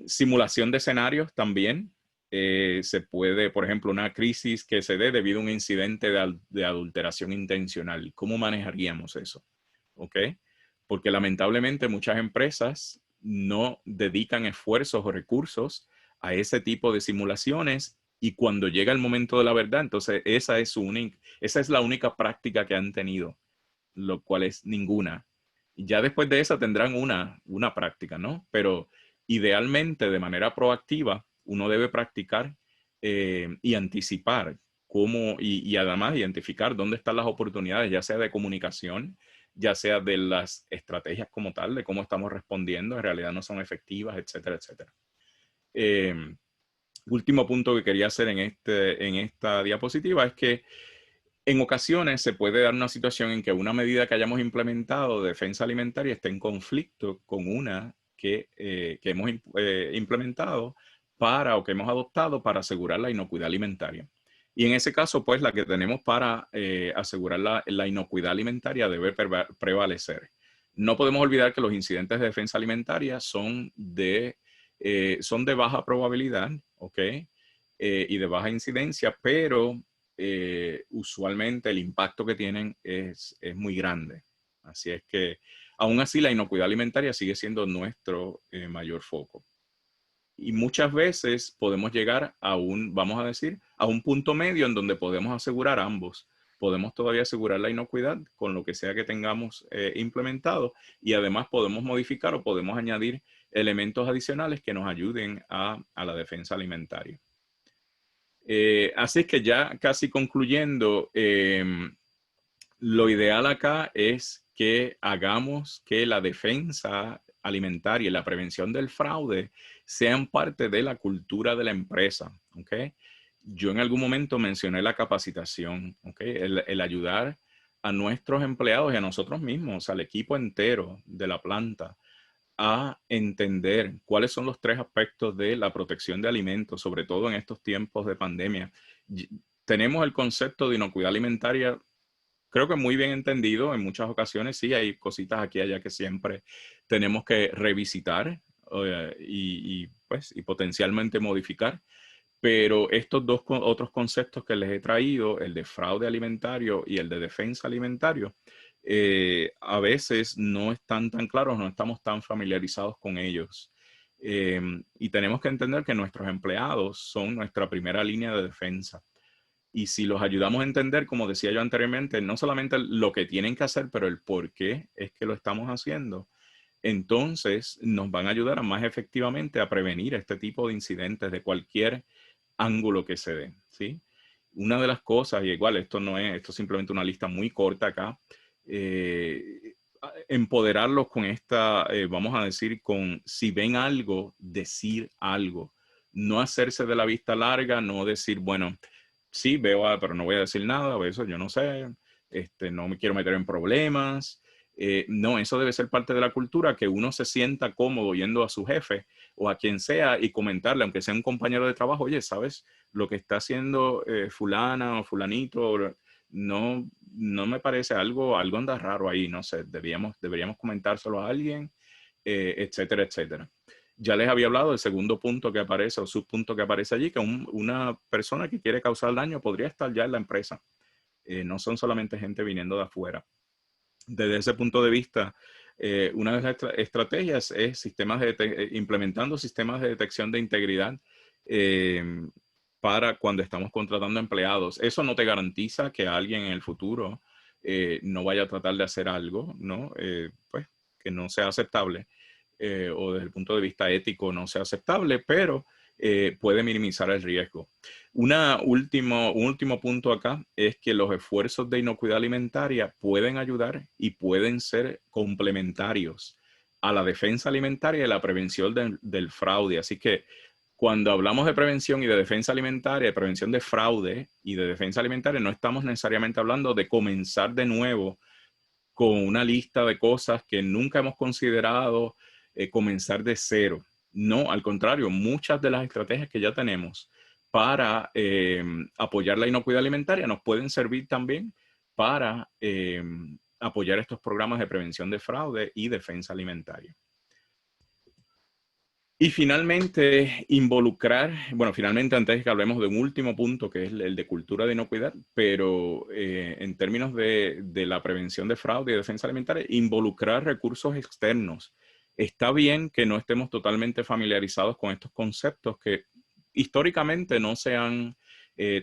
Speaker 3: Simulación de escenarios también. Se puede, por ejemplo, una crisis que se dé debido a un incidente de adulteración intencional. ¿Cómo manejaríamos eso? ¿Okay? Porque lamentablemente muchas empresas no dedican esfuerzos o recursos a ese tipo de simulaciones y cuando llega el momento de la verdad, entonces esa es la única práctica que han tenido, lo cual es ninguna. Ya después de esa tendrán una práctica, ¿no? Pero idealmente, de manera proactiva, uno debe practicar y anticipar y además identificar dónde están las oportunidades, ya sea de comunicación, ya sea de las estrategias como tal, de cómo estamos respondiendo, en realidad no son efectivas, etcétera, etcétera. Último punto que quería hacer en esta diapositiva es que en ocasiones se puede dar una situación en que una medida que hayamos implementado de defensa alimentaria esté en conflicto con una que hemos implementado o que hemos adoptado para asegurar la inocuidad alimentaria. Y en ese caso, pues la que tenemos para asegurar la inocuidad alimentaria debe prevalecer. No podemos olvidar que los incidentes de defensa alimentaria son de baja probabilidad, ¿ok? Y de baja incidencia, pero usualmente el impacto que tienen es muy grande. Así es que, aún así, la inocuidad alimentaria sigue siendo nuestro mayor foco. Y muchas veces podemos llegar vamos a decir, a un punto medio en donde podemos asegurar ambos. Podemos todavía asegurar la inocuidad con lo que sea que tengamos implementado y además podemos modificar o podemos añadir elementos adicionales que nos ayuden a la defensa alimentaria. Así que ya casi concluyendo, lo ideal acá es que hagamos que la defensa alimentaria y la prevención del fraude sean parte de la cultura de la empresa. ¿Okay? Yo en algún momento mencioné la capacitación, ¿okay? El ayudar a nuestros empleados y a nosotros mismos, al equipo entero de la planta, a entender cuáles son los 3 aspectos de la protección de alimentos, sobre todo en estos tiempos de pandemia. Tenemos el concepto de inocuidad alimentaria, creo que muy bien entendido. En muchas ocasiones sí hay cositas aquí y allá que siempre tenemos que revisitar y potencialmente modificar. Pero estos dos otros conceptos que les he traído, el de fraude alimentario y el de defensa alimentario, a veces no están tan claros, no estamos tan familiarizados con ellos. Y tenemos que entender que nuestros empleados son nuestra primera línea de defensa. Y si los ayudamos a entender, como decía yo anteriormente, no solamente lo que tienen que hacer, pero el por qué es que lo estamos haciendo, entonces nos van a ayudar a más efectivamente a prevenir este tipo de incidentes de cualquier ángulo que se dé, ¿sí? Una de las cosas, y igual esto es simplemente una lista muy corta acá, empoderarlos con esta, vamos a decir, con si ven algo, decir algo. No hacerse de la vista larga, no decir, bueno, sí, veo, pero no voy a decir nada, o eso yo no sé, no me quiero meter en problemas. No, eso debe ser parte de la cultura, que uno se sienta cómodo yendo a su jefe o a quien sea y comentarle, aunque sea un compañero de trabajo, oye, ¿sabes? Lo que está haciendo fulana o fulanito, no me parece algo anda raro ahí, no sé, deberíamos comentárselo a alguien, etcétera, etcétera. Ya les había hablado del segundo punto que aparece o subpunto que aparece allí, que una persona que quiere causar daño podría estar ya en la empresa. No son solamente gente viniendo de afuera. Desde ese punto de vista, una de las estrategias es implementando sistemas de detección de integridad para cuando estamos contratando empleados. Eso no te garantiza que alguien en el futuro no vaya a tratar de hacer algo, ¿no? Pues que no sea aceptable o desde el punto de vista ético no sea aceptable, pero puede minimizar el riesgo. Un último punto acá es que los esfuerzos de inocuidad alimentaria pueden ayudar y pueden ser complementarios a la defensa alimentaria y la prevención del fraude. Así que cuando hablamos de prevención y de defensa alimentaria, de prevención de fraude y de defensa alimentaria, no estamos necesariamente hablando de comenzar de nuevo con una lista de cosas que nunca hemos considerado, comenzar de cero. No, al contrario, muchas de las estrategias que ya tenemos para apoyar la inocuidad alimentaria nos pueden servir también para apoyar estos programas de prevención de fraude y defensa alimentaria. Y finalmente, finalmente antes de que hablemos de un último punto, que es el de cultura de inocuidad, pero en términos de la prevención de fraude y defensa alimentaria, involucrar recursos externos. Está bien que no estemos totalmente familiarizados con estos conceptos que históricamente no se han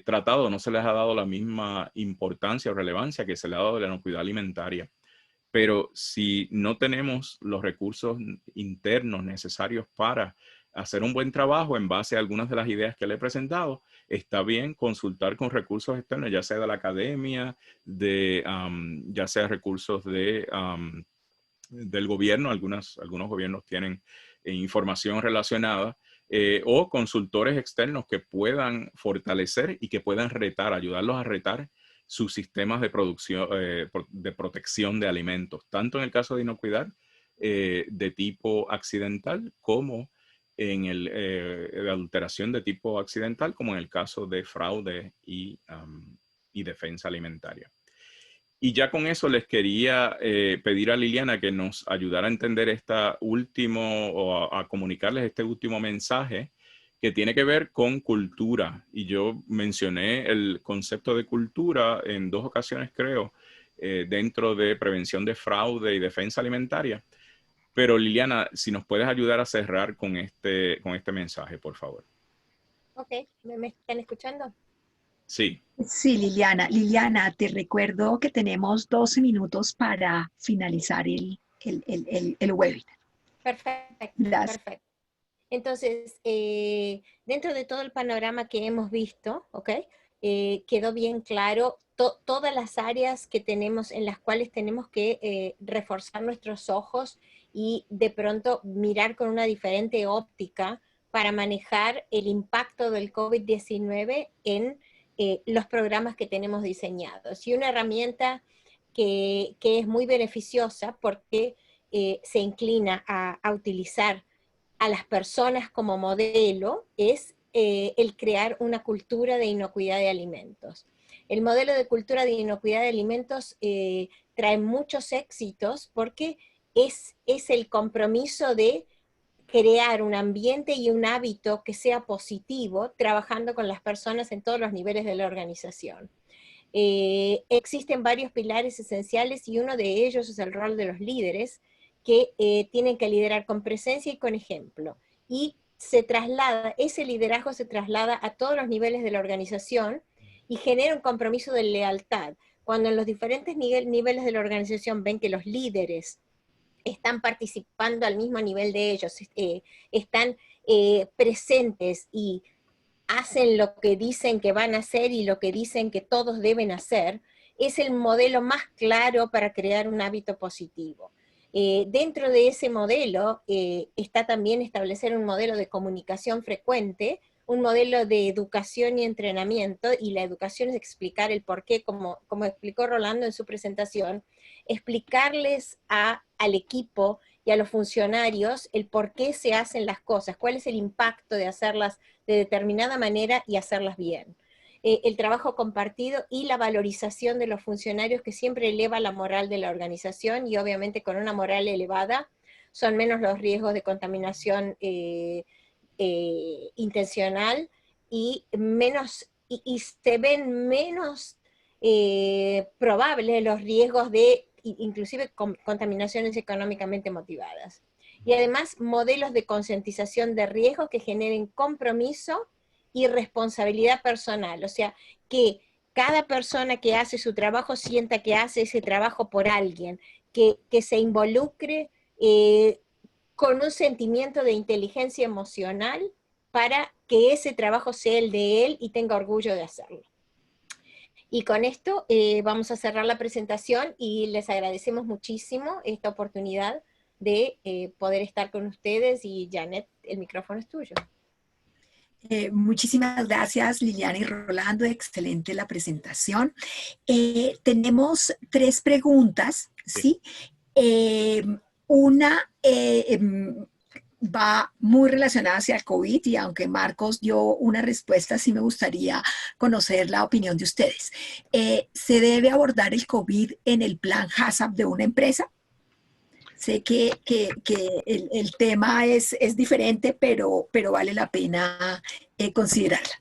Speaker 3: tratado, no se les ha dado la misma importancia o relevancia que se le ha dado a la inocuidad alimentaria. Pero si no tenemos los recursos internos necesarios para hacer un buen trabajo en base a algunas de las ideas que le he presentado, está bien consultar con recursos externos, ya sea de la academia, ya sea recursos del gobierno, algunos gobiernos tienen información relacionada, o consultores externos que puedan fortalecer y que puedan ayudarlos a retar sus sistemas de producción, de protección de alimentos, tanto en el caso de inocuidad de tipo accidental como en de adulteración de tipo accidental, como en el caso de fraude y defensa alimentaria. Y ya con eso les quería pedir a Liliana que nos ayudara a entender o a comunicarles este último mensaje que tiene que ver con cultura. Y yo mencioné el concepto de cultura en 2 ocasiones, creo, dentro de prevención de fraude y defensa alimentaria. Pero Liliana, si nos puedes ayudar a cerrar con este mensaje, por favor.
Speaker 2: Ok, ¿me están escuchando?
Speaker 3: Sí.
Speaker 1: Sí, Liliana. Liliana, te recuerdo que tenemos 12 minutos para finalizar el webinar.
Speaker 2: Perfecto,
Speaker 1: Gracias.
Speaker 2: perfecto. Entonces, dentro de todo el panorama que hemos visto, ¿okay? Quedó bien claro todas las áreas que tenemos, en las cuales tenemos que reforzar nuestros ojos y de pronto mirar con una diferente óptica para manejar el impacto del COVID-19 en los programas que tenemos diseñados. Y una herramienta que es muy beneficiosa porque se inclina a utilizar a las personas como modelo es el crear una cultura de inocuidad de alimentos. El modelo de cultura de inocuidad de alimentos trae muchos éxitos porque es el compromiso de crear un ambiente y un hábito que sea positivo, trabajando con las personas en todos los niveles de la organización. Existen varios pilares esenciales y uno de ellos es el rol de los líderes, que tienen que liderar con presencia y con ejemplo. Y ese liderazgo se traslada a todos los niveles de la organización y genera un compromiso de lealtad. Cuando en los diferentes niveles de la organización ven que los líderes están participando al mismo nivel de ellos, están presentes y hacen lo que dicen que van a hacer y lo que dicen que todos deben hacer, es el modelo más claro para crear un hábito positivo. Dentro de ese modelo está también establecer un modelo de comunicación frecuente, un modelo de educación y entrenamiento, y la educación es explicar el por qué, como explicó Rolando en su presentación, explicarles al equipo y a los funcionarios el por qué se hacen las cosas, cuál es el impacto de hacerlas de determinada manera y hacerlas bien. El trabajo compartido y la valorización de los funcionarios, que siempre eleva la moral de la organización, y obviamente con una moral elevada son menos los riesgos de contaminación intencional y se ven menos probables los riesgos de inclusive contaminaciones económicamente motivadas. Y además modelos de concientización de riesgos que generen compromiso y responsabilidad personal, o sea, que cada persona que hace su trabajo sienta que hace ese trabajo por alguien, que se involucre con un sentimiento de inteligencia emocional para que ese trabajo sea el de él y tenga orgullo de hacerlo. Y con esto vamos a cerrar la presentación y les agradecemos muchísimo esta oportunidad de poder estar con ustedes, y Janet, el micrófono es tuyo.
Speaker 1: Muchísimas gracias, Liliana y Rolando, excelente la presentación. Tenemos 3 preguntas, ¿sí? Una va muy relacionada hacia el COVID, y aunque Marcos dio una respuesta, sí me gustaría conocer la opinión de ustedes. ¿Se debe abordar el COVID en el plan HACCP de una empresa? Sé que el tema es diferente, pero vale la pena considerarla.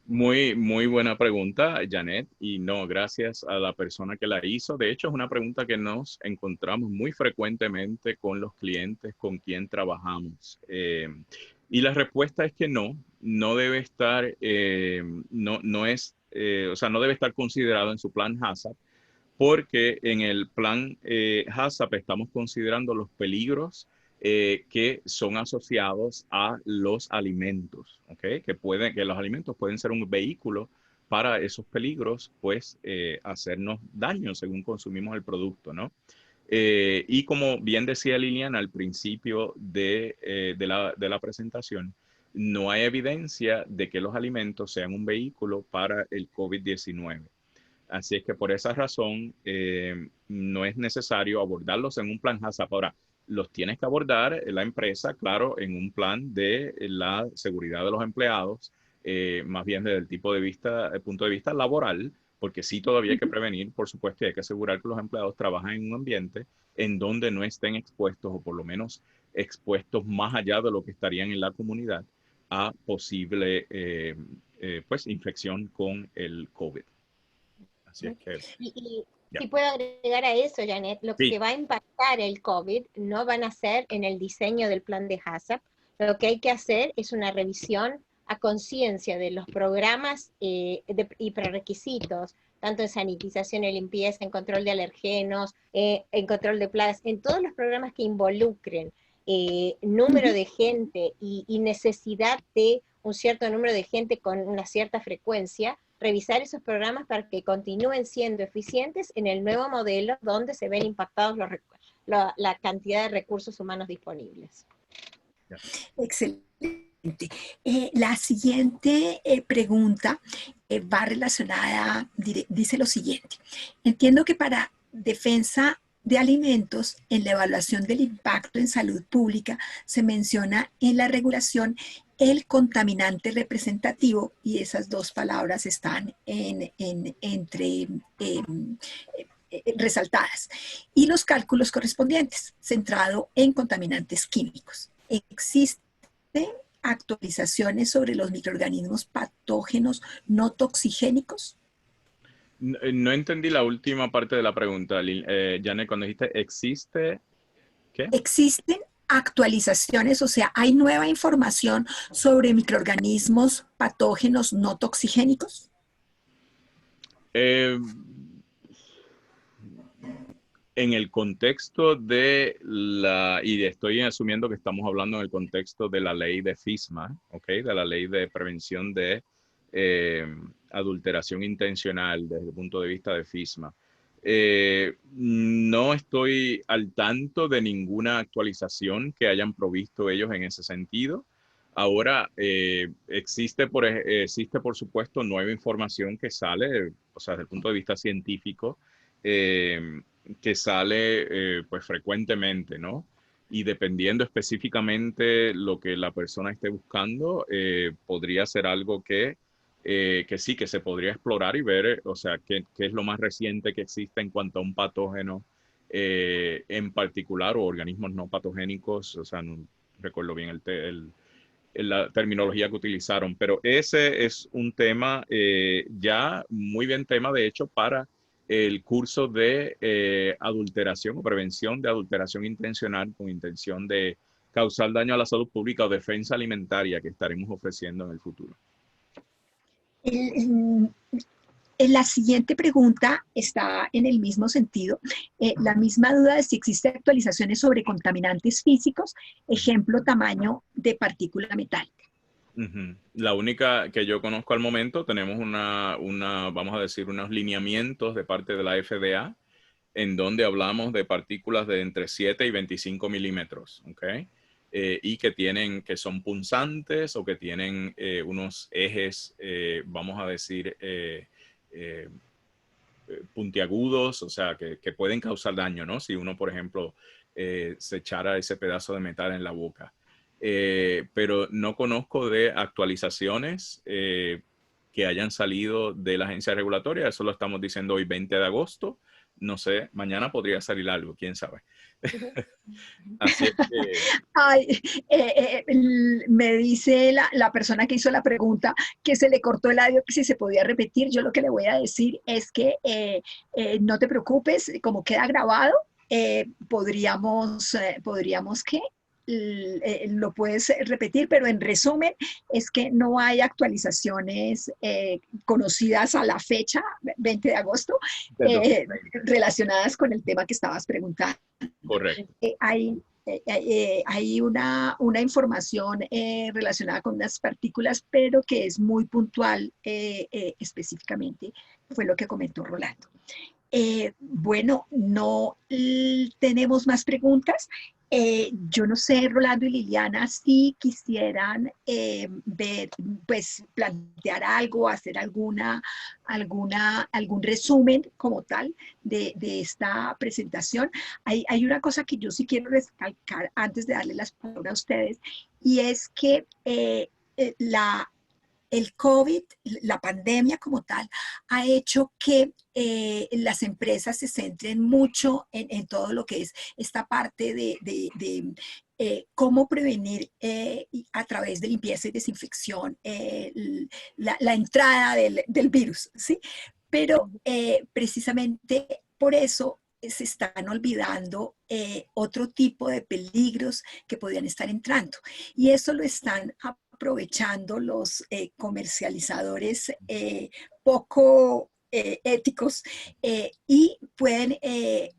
Speaker 3: Muy buena pregunta, Janet, y no, gracias a la persona que la hizo. De hecho, es una pregunta que nos encontramos muy frecuentemente con los clientes con quien trabajamos. Y la respuesta es que no debe estar, o sea, no debe estar considerado en su plan HACCP, porque en el plan HACCP estamos considerando los peligros que son asociados a los alimentos, ¿ok? Que los alimentos pueden ser un vehículo para esos peligros, pues hacernos daño según consumimos el producto, ¿no? Y como bien decía Liliana al principio de la presentación, no hay evidencia de que los alimentos sean un vehículo para el COVID-19. Así es que por esa razón no es necesario abordarlos en un plan HACCP. Ahora, los tienes que abordar la empresa, claro, en un plan de la seguridad de los empleados, más bien desde el punto de vista laboral, porque sí todavía hay que prevenir, por supuesto, y hay que asegurar que los empleados trabajan en un ambiente en donde no estén expuestos, o por lo menos expuestos más allá de lo que estarían en la comunidad, a posible pues, infección con el COVID. Así es que,
Speaker 2: si puedo agregar a eso, Janet, lo que va a impactar el COVID no van a ser en el diseño del plan de HACCP. Lo que hay que hacer es una revisión a conciencia de los programas y prerequisitos, tanto en sanitización y limpieza, en control de alergenos, en control de plagas, en todos los programas que involucren número de gente y necesidad de un cierto número de gente con una cierta frecuencia, revisar esos programas para que continúen siendo eficientes en el nuevo modelo donde se ven impactados la cantidad de recursos humanos disponibles.
Speaker 1: Excelente. La siguiente pregunta va relacionada, dice lo siguiente. Entiendo que para defensa de alimentos, en la evaluación del impacto en salud pública, se menciona en la regulación el contaminante representativo, y esas 2 palabras están resaltadas, y los cálculos correspondientes, centrado en contaminantes químicos. ¿Existen actualizaciones sobre los microorganismos patógenos no toxigénicos?
Speaker 3: No entendí la última parte de la pregunta, Janet, cuando dijiste existe, ¿qué?
Speaker 1: ¿Existen actualizaciones, o sea, hay nueva información sobre microorganismos patógenos no toxigénicos?
Speaker 3: Eh, en el contexto de y estoy asumiendo que estamos hablando en el contexto de la ley de FISMA, ¿ok? De la ley de prevención de adulteración intencional desde el punto de vista de FISMA. No estoy al tanto de ninguna actualización que hayan provisto ellos en ese sentido. Ahora, existe por supuesto nueva información que sale, o sea, desde el punto de vista científico, que sale pues frecuentemente, ¿no? Y dependiendo específicamente lo que la persona esté buscando, podría ser algo que sí, que se podría explorar y ver, o sea, qué es lo más reciente que existe en cuanto a un patógeno en particular o organismos no patogénicos, o sea, no recuerdo bien la terminología que utilizaron, pero ese es un tema ya muy bien tema, de hecho, para el curso de adulteración o prevención de adulteración intencional con intención de causar daño a la salud pública o defensa alimentaria que estaremos ofreciendo en el futuro.
Speaker 1: La siguiente pregunta está en el mismo sentido, la misma duda de si existe actualizaciones sobre contaminantes físicos, ejemplo, tamaño de partícula metálica.
Speaker 3: La única que yo conozco al momento, tenemos vamos a decir, unos lineamientos de parte de la FDA en donde hablamos de partículas de entre 7 y 25 milímetros, ¿ok? Y que son punzantes o que tienen unos ejes, vamos a decir, puntiagudos, o sea, que pueden causar daño, ¿no? Si uno, por ejemplo, se echara ese pedazo de metal en la boca. Pero no conozco de actualizaciones que hayan salido de la agencia regulatoria. Eso lo estamos diciendo hoy, 20 de agosto. No sé, mañana podría salir algo, quién sabe. Así es que...
Speaker 1: Ay, me dice la persona que hizo la pregunta que se le cortó el audio, que si se podía repetir. Yo lo que le voy a decir es que no te preocupes, como queda grabado, podríamos que lo puedes repetir, pero en resumen es que no hay actualizaciones conocidas a la fecha, 20 de agosto, relacionadas con el tema que estabas preguntando.
Speaker 3: Correcto.
Speaker 1: Hay una información relacionada con unas partículas, pero que es muy puntual específicamente, fue lo que comentó Rolando. Bueno, no tenemos más preguntas. Yo no sé, Rolando y Liliana, si quisieran plantear algo, hacer algún resumen como tal de esta presentación. Hay una cosa que yo sí quiero recalcar antes de darle las palabras a ustedes, y es que el COVID, la pandemia como tal, ha hecho que las empresas se centren mucho en todo lo que es esta parte de cómo prevenir a través de limpieza y desinfección la entrada del virus, ¿sí? Pero precisamente por eso se están olvidando otro tipo de peligros que podían estar entrando. Y eso lo están aprovechando los comercializadores poco éticos y pueden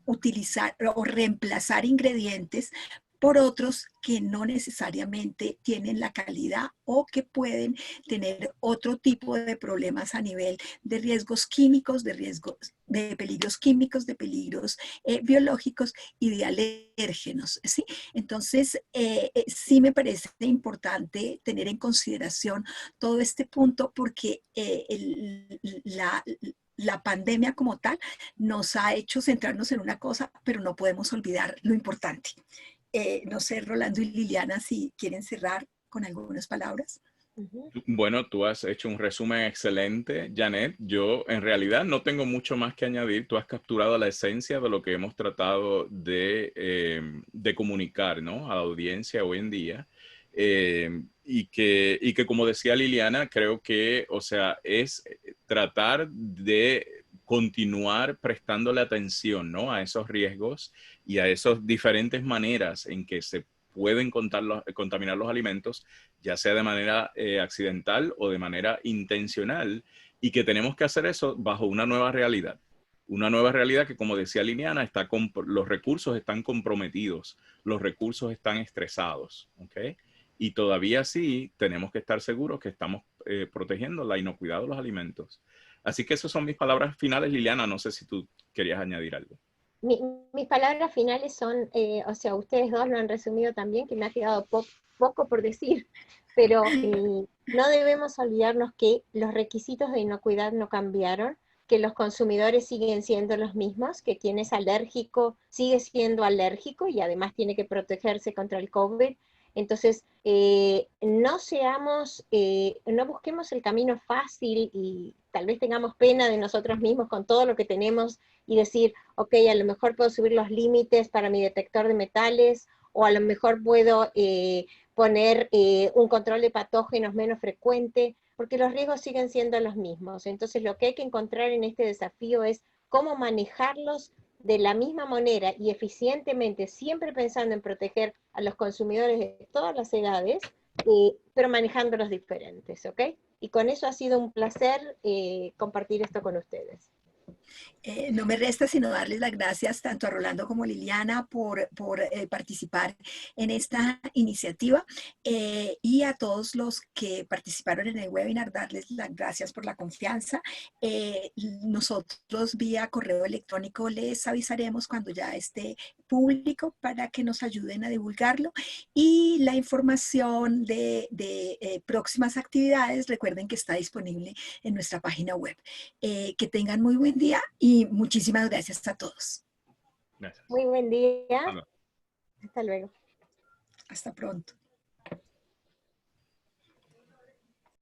Speaker 1: utilizar o reemplazar ingredientes por otros que no necesariamente tienen la calidad o que pueden tener otro tipo de problemas a nivel de riesgos químicos, de peligros químicos, de peligros biológicos y de alérgenos, ¿sí? Entonces, sí me parece importante tener en consideración todo este punto porque la pandemia como tal nos ha hecho centrarnos en una cosa, pero no podemos olvidar lo importante. No sé, Rolando y Liliana, si quieren cerrar con algunas palabras.
Speaker 3: Bueno, tú has hecho un resumen excelente, Janet. Yo en realidad no tengo mucho más que añadir. Tú has capturado la esencia de lo que hemos tratado de comunicar, ¿no?, a la audiencia hoy en día. Y que como decía Liliana, creo que, o sea, es tratar de continuar prestándole atención, ¿no?, a esos riesgos y a esas diferentes maneras en que se pueden contaminar los alimentos, ya sea de manera accidental o de manera intencional, y que tenemos que hacer eso bajo una nueva realidad. Una nueva realidad que, como decía Liliana, los recursos están comprometidos, los recursos están estresados, ¿ok? Y todavía sí tenemos que estar seguros que estamos protegiendo la inocuidad de los alimentos. Así que esas son mis palabras finales, Liliana. No sé si tú querías añadir algo.
Speaker 2: Mis palabras finales son, o sea, ustedes dos lo han resumido también, que me ha quedado poco por decir, pero no debemos olvidarnos que los requisitos de inocuidad no cambiaron, que los consumidores siguen siendo los mismos, que quien es alérgico sigue siendo alérgico y además tiene que protegerse contra el COVID. Entonces, no busquemos el camino fácil y tal vez tengamos pena de nosotros mismos con todo lo que tenemos y decir, ok, a lo mejor puedo subir los límites para mi detector de metales, o a lo mejor puedo poner un control de patógenos menos frecuente, porque los riesgos siguen siendo los mismos. Entonces lo que hay que encontrar en este desafío es cómo manejarlos de la misma manera y eficientemente, siempre pensando en proteger a los consumidores de todas las edades, pero manejándolos diferentes, ¿ok? Y con eso ha sido un placer compartir esto con ustedes.
Speaker 1: No me resta sino darles las gracias tanto a Rolando como a Liliana por participar en esta iniciativa, y a todos los que participaron en el webinar, darles las gracias por la confianza. Nosotros vía correo electrónico les avisaremos cuando ya esté público para que nos ayuden a divulgarlo, y la información de próximas actividades, recuerden que está disponible en nuestra página web. Que tengan muy buen día y muchísimas gracias a todos.
Speaker 3: Gracias.
Speaker 2: Muy buen día. Hasta luego.
Speaker 1: Hasta pronto.